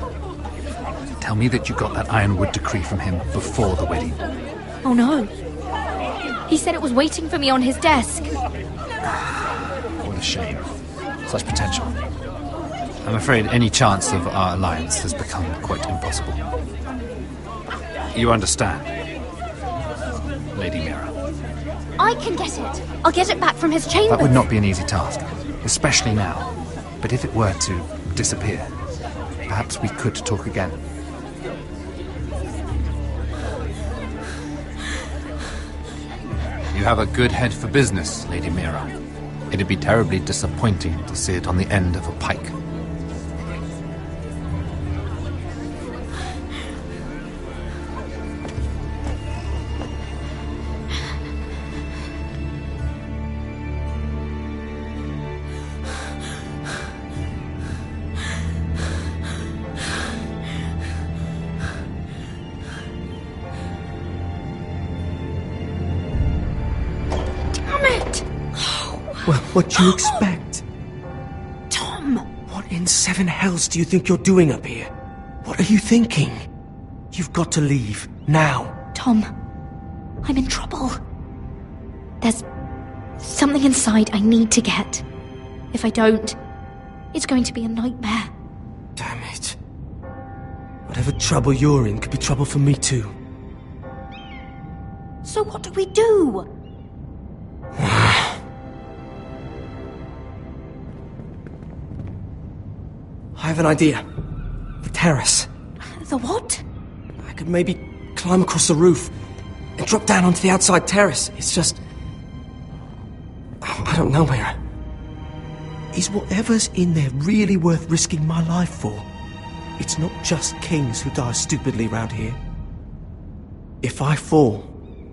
Tell me that you got that Ironwood decree from him before the wedding. Oh no. He said it was waiting for me on his desk. What a shame. Such potential. I'm afraid any chance of our alliance has become quite impossible. You understand, Lady Mira? I can get it. I'll get it back from his chamber. That would not be an easy task, especially now. But if it were to disappear, perhaps we could talk again. You have a good head for business, Lady Mira. It'd be terribly disappointing to see it on the end of a pike. Well, what do you expect? Tom! What in seven hells do you think you're doing up here? What are you thinking? You've got to leave, now. Tom, I'm in trouble. There's something inside I need to get. If I don't, it's going to be a nightmare. Damn it. Whatever trouble you're in could be trouble for me too. So what do we do? I have an idea. The terrace. The what? I could maybe climb across the roof and drop down onto the outside terrace. It's just... I don't know, Mira. Is whatever's in there really worth risking my life for? It's not just kings who die stupidly round here. If I fall,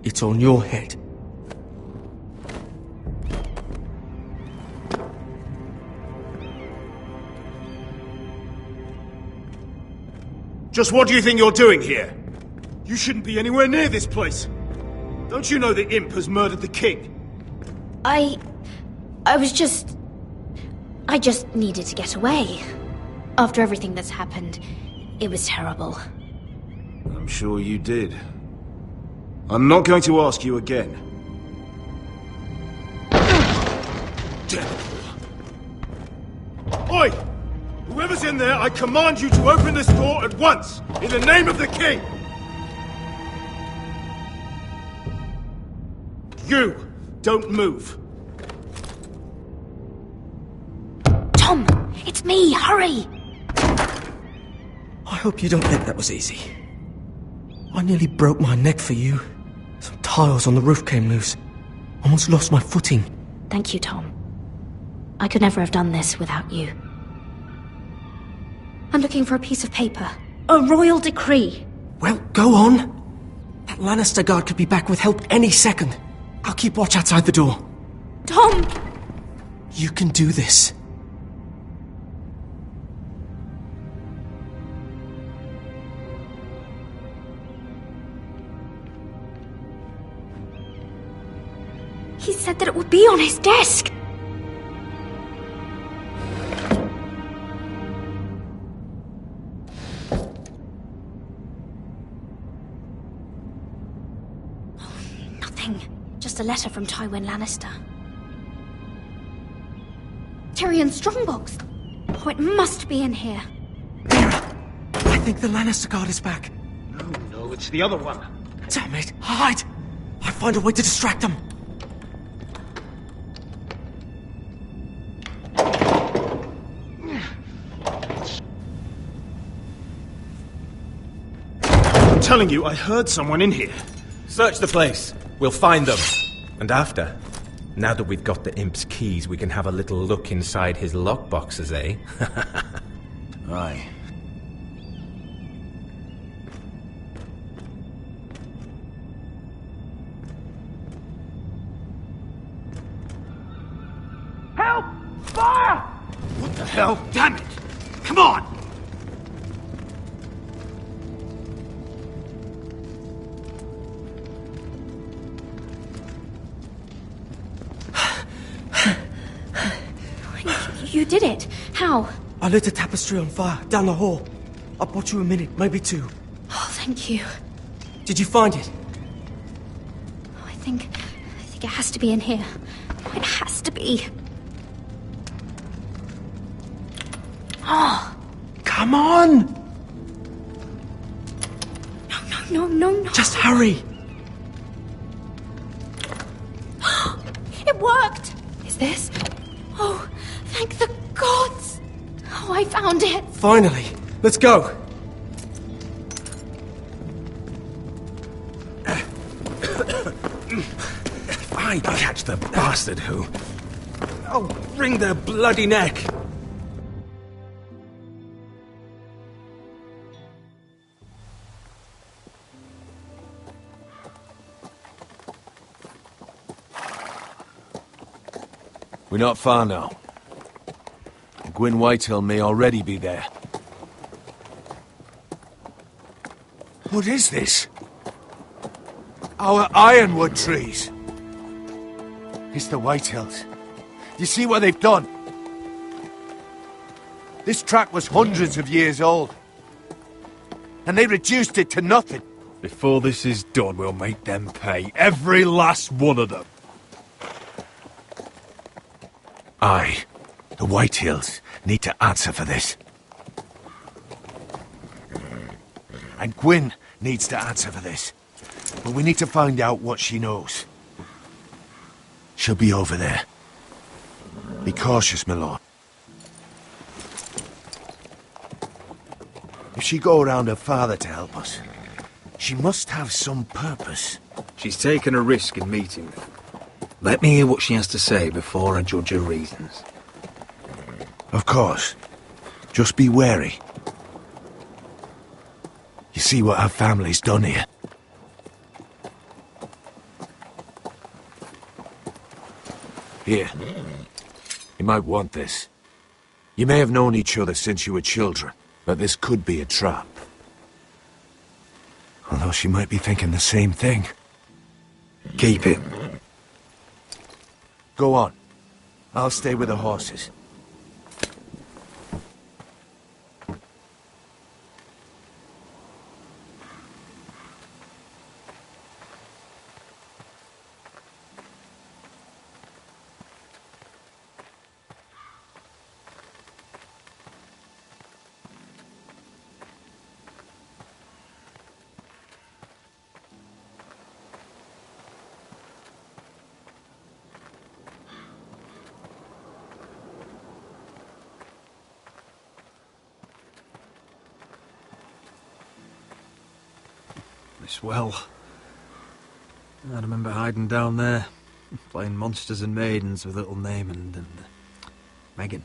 it's on your head. Just what do you think you're doing here? You shouldn't be anywhere near this place. Don't you know the imp has murdered the king? I just needed to get away. After everything that's happened, it was terrible. I'm sure you did. I'm not going to ask you again. Devil! Oi! Whoever's in there, I command you to open this door at once, in the name of the king! You, don't move. Tom, it's me, hurry! I hope you don't think that was easy. I nearly broke my neck for you. Some tiles on the roof came loose. Almost lost my footing. Thank you, Tom. I could never have done this without you. I'm looking for a piece of paper. A royal decree. Well, go on. That Lannister guard could be back with help any second. I'll keep watch outside the door. Tom! You can do this. He said that it would be on his desk. Nothing. Just a letter from Tywin Lannister. Tyrion Strongbox. Oh, it must be in here. I think the Lannister guard is back. No, it's the other one. Damn it! Hide! I'll find a way to distract them. I'm telling you, I heard someone in here. Search the place. We'll find them. And after, now that we've got the imp's keys, we can have a little look inside his lockboxes, eh? Aye. Help! Fire! What the hell? Damn it! Come on! You did it. How? I lit a tapestry on fire down the hall. I bought you a minute, maybe two. Oh, thank you. Did you find it? I think it has to be in here. It has to be. Oh. Come on! No. Just hurry. It worked! Is this? Oh, thank the gods! Oh, I found it! Finally. Let's go. If I catch the bastard who... I'll wring their bloody neck! We're not far now. Gwyn Whitehill may already be there. What is this? Our ironwood trees. It's the Whitehills. You see what they've done? This track was hundreds of years old. And they reduced it to nothing. Before this is done, we'll make them pay. Every last one of them. Aye. The Whitehills need to answer for this. And Gwyn needs to answer for this. But we need to find out what she knows. She'll be over there. Be cautious, my lord. If she go around her father to help us, she must have some purpose. She's taken a risk in meeting me. Let me hear what she has to say before I judge her reasons. Of course. Just be wary. You see what our family's done here? Here. You might want this. You may have known each other since you were children, but this could be a trap. Although she might be thinking the same thing. Keep it. Go on. I'll stay with the horses. This well. I remember hiding down there, playing monsters and maidens with little Naaman and Megan.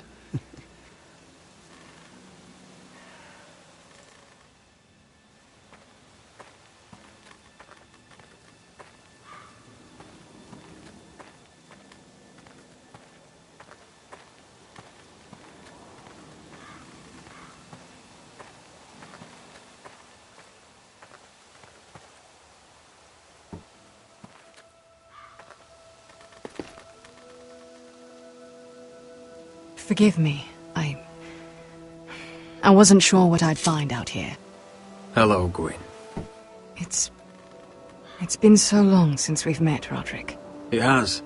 Forgive me. I wasn't sure what I'd find out here. Hello, Gwyn. It's been so long since we've met, Roderick. It has.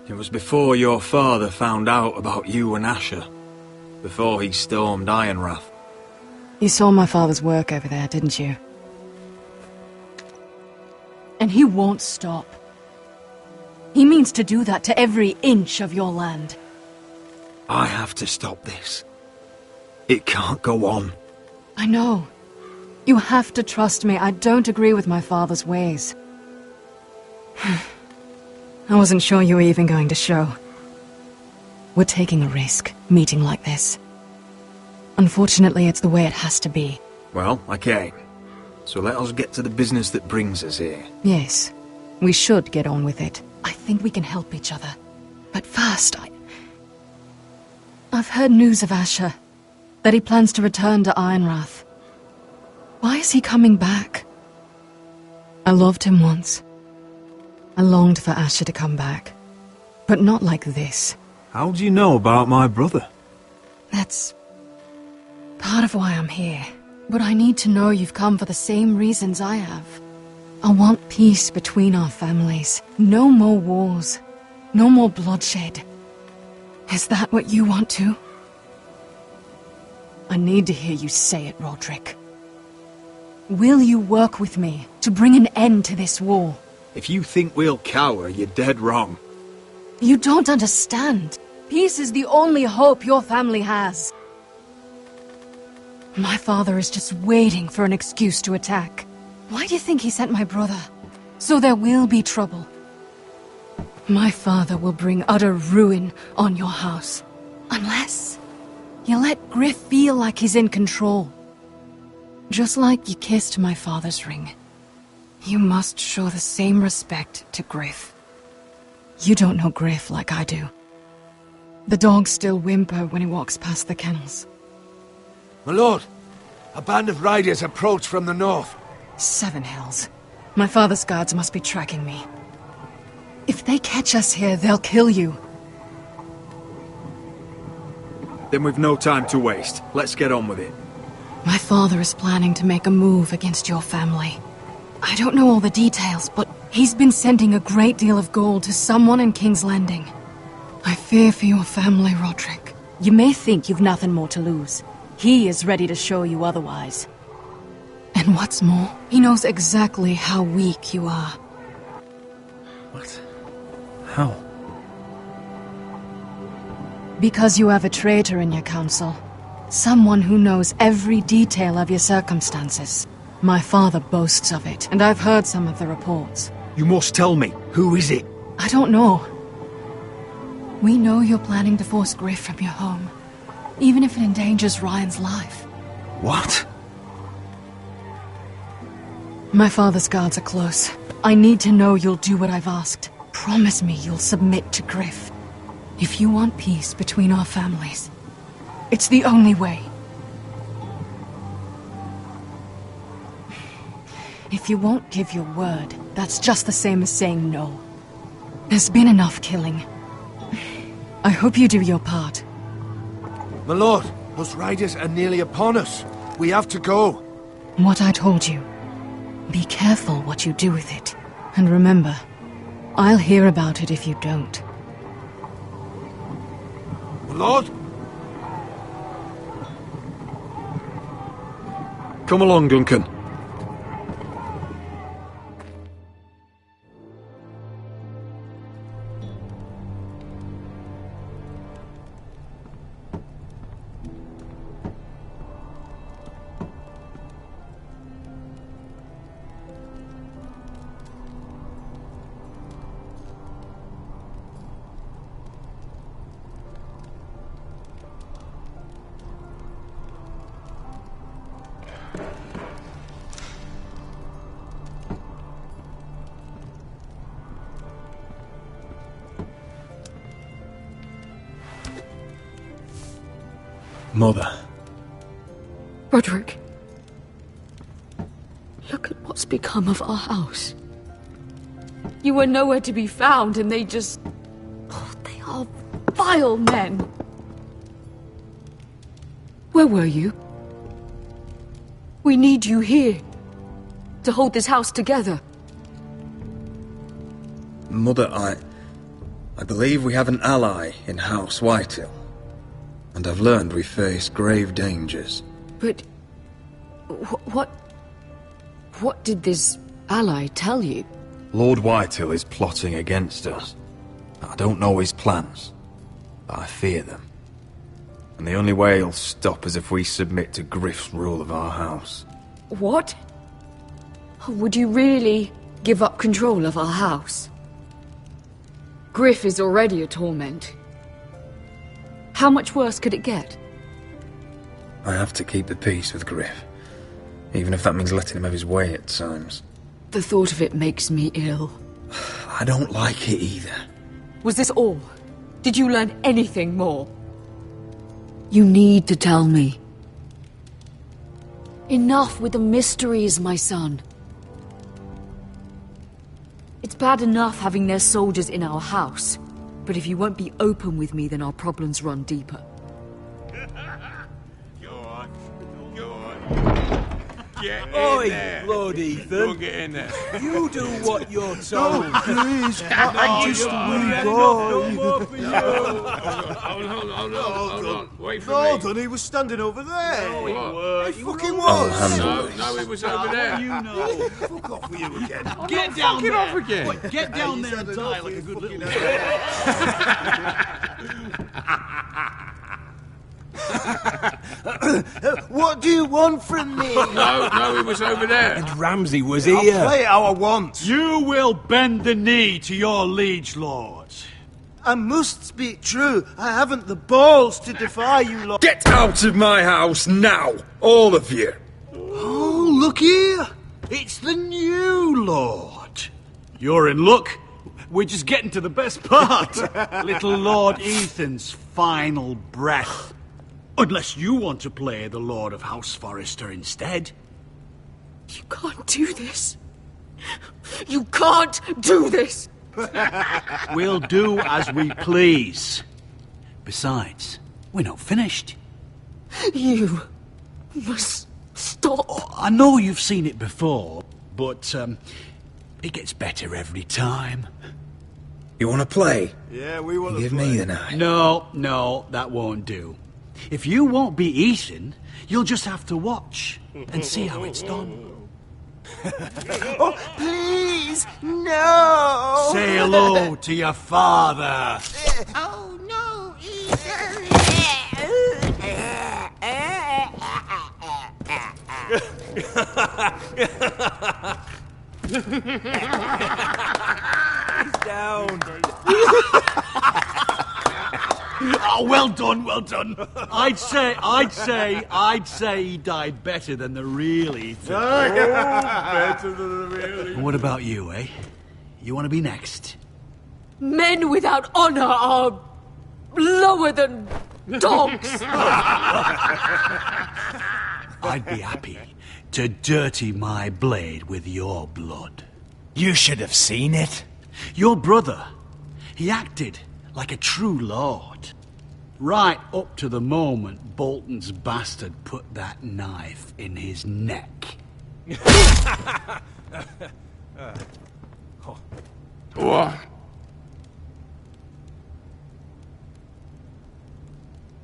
It was before your father found out about you and Asher. Before he stormed Ironrath. You saw my father's work over there, didn't you? And he won't stop. He means to do that to every inch of your land. I have to stop this. It can't go on. I know. You have to trust me. I don't agree with my father's ways. I wasn't sure you were even going to show. We're taking a risk, meeting like this. Unfortunately, it's the way it has to be. Well, I came. So let us get to the business that brings us here. Yes, we should get on with it. I think we can help each other. But first, I've heard news of Asher. That he plans to return to Ironrath. Why is he coming back? I loved him once. I longed for Asher to come back. But not like this. How do you know about my brother? That's part of why I'm here. But I need to know you've come for the same reasons I have. I want peace between our families. No more wars. No more bloodshed. Is that what you want too? I need to hear you say it, Roderick. Will you work with me to bring an end to this war? If you think we'll cower, you're dead wrong. You don't understand. Peace is the only hope your family has. My father is just waiting for an excuse to attack. Why do you think he sent my brother? So there will be trouble. My father will bring utter ruin on your house. Unless you let Griff feel like he's in control. Just like you kissed my father's ring. You must show the same respect to Griff. You don't know Griff like I do. The dogs still whimper when he walks past the kennels. My lord, a band of riders approach from the north. 7 Hells. My father's guards must be tracking me. If they catch us here, they'll kill you. Then we've no time to waste. Let's get on with it. My father is planning to make a move against your family. I don't know all the details, but he's been sending a great deal of gold to someone in King's Landing. I fear for your family, Roderick. You may think you've nothing more to lose. He is ready to show you otherwise. And what's more, he knows exactly how weak you are. What? How? Because you have a traitor in your council. Someone who knows every detail of your circumstances. My father boasts of it, and I've heard some of the reports. You must tell me. Who is it? I don't know. We know you're planning to force Griff from your home, even if it endangers Ryan's life. What? My father's guards are close. I need to know you'll do what I've asked. Promise me you'll submit to Griff. If you want peace between our families, it's the only way. If you won't give your word, that's just the same as saying no. There's been enough killing. I hope you do your part. My lord, those riders are nearly upon us. We have to go. What I told you. Be careful what you do with it. And remember, I'll hear about it if you don't. My lord? Come along, Duncan. Mother. Roderick. Look at what's become of our house. You were nowhere to be found, and they just... Oh, they are vile men. Where were you? We need you here. To hold this house together. Mother, I believe we have an ally in House Whitehill. And I've learned we face grave dangers. But... What did this ally tell you? Lord Whitehill is plotting against us. I don't know his plans, but I fear them. And the only way he'll stop is if we submit to Griff's rule of our house. What? Would you really give up control of our house? Griff is already a torment. How much worse could it get? I have to keep the peace with Griff, even if that means letting him have his way at times. The thought of it makes me ill. I don't like it either. Was this all? Did you learn anything more? You need to tell me. Enough with the mysteries, my son. It's bad enough having their soldiers in our house, but if you won't be open with me, then our problems run deeper. Get in Oi, there. Lord Ethan. Don't get in there. You do what you're told. No, please. I'm just a wee boy. Hold on. Wait for Hold me. on, he was standing over there. No, he was. He fucking I'll was. handle No, he was over there. You know. Fuck off with you again. Get down fucking there. off again. Wait, get down there and die like a good little What do you want from me? No, he was over there. And Ramsay was I'll here. play it how I want. You will bend the knee to your liege lord. I must speak true. I haven't the balls to defy you, Lord. Get out of my house now, all of you! Oh, look here. It's the new lord. You're in luck. We're just getting to the best part. Little Lord Ethan's final breath. Unless you want to play the Lord of House Forrester instead. You can't do this. You can't do this! We'll do as we please. Besides, we're not finished. You must stop. I know you've seen it before, but it gets better every time. You want to play? Yeah, we want Give me the knife. No, that won't do. If you won't be Ethan, you'll just have to watch and see how it's done. Oh, please, no! Say hello to your father. Oh, no, Down. Oh, well done. I'd say he died better than the real Ethan. Better than the real. And what about you, eh? You want to be next? Men without honor are lower than dogs. I'd be happy to dirty my blade with your blood. You should have seen it. Your brother, he acted like a true lord. Right up to the moment Bolton's bastard put that knife in his neck. What?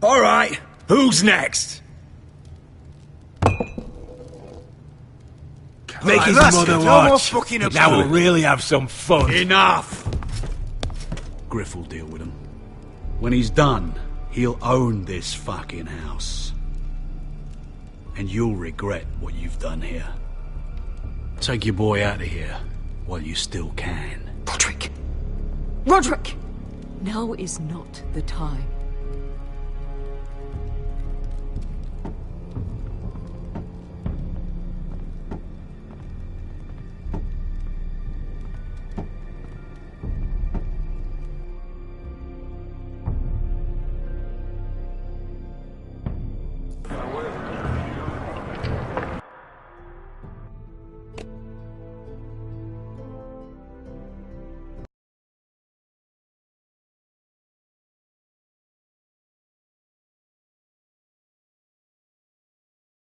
All right, who's next? Make his that's mother it. No more watch. fucking Now about we'll it. really have some fun. Enough! Griff will deal with him. When he's done, he'll own this fucking house. And you'll regret what you've done here. Take your boy out of here while you still can. Roderick! Now is not the time.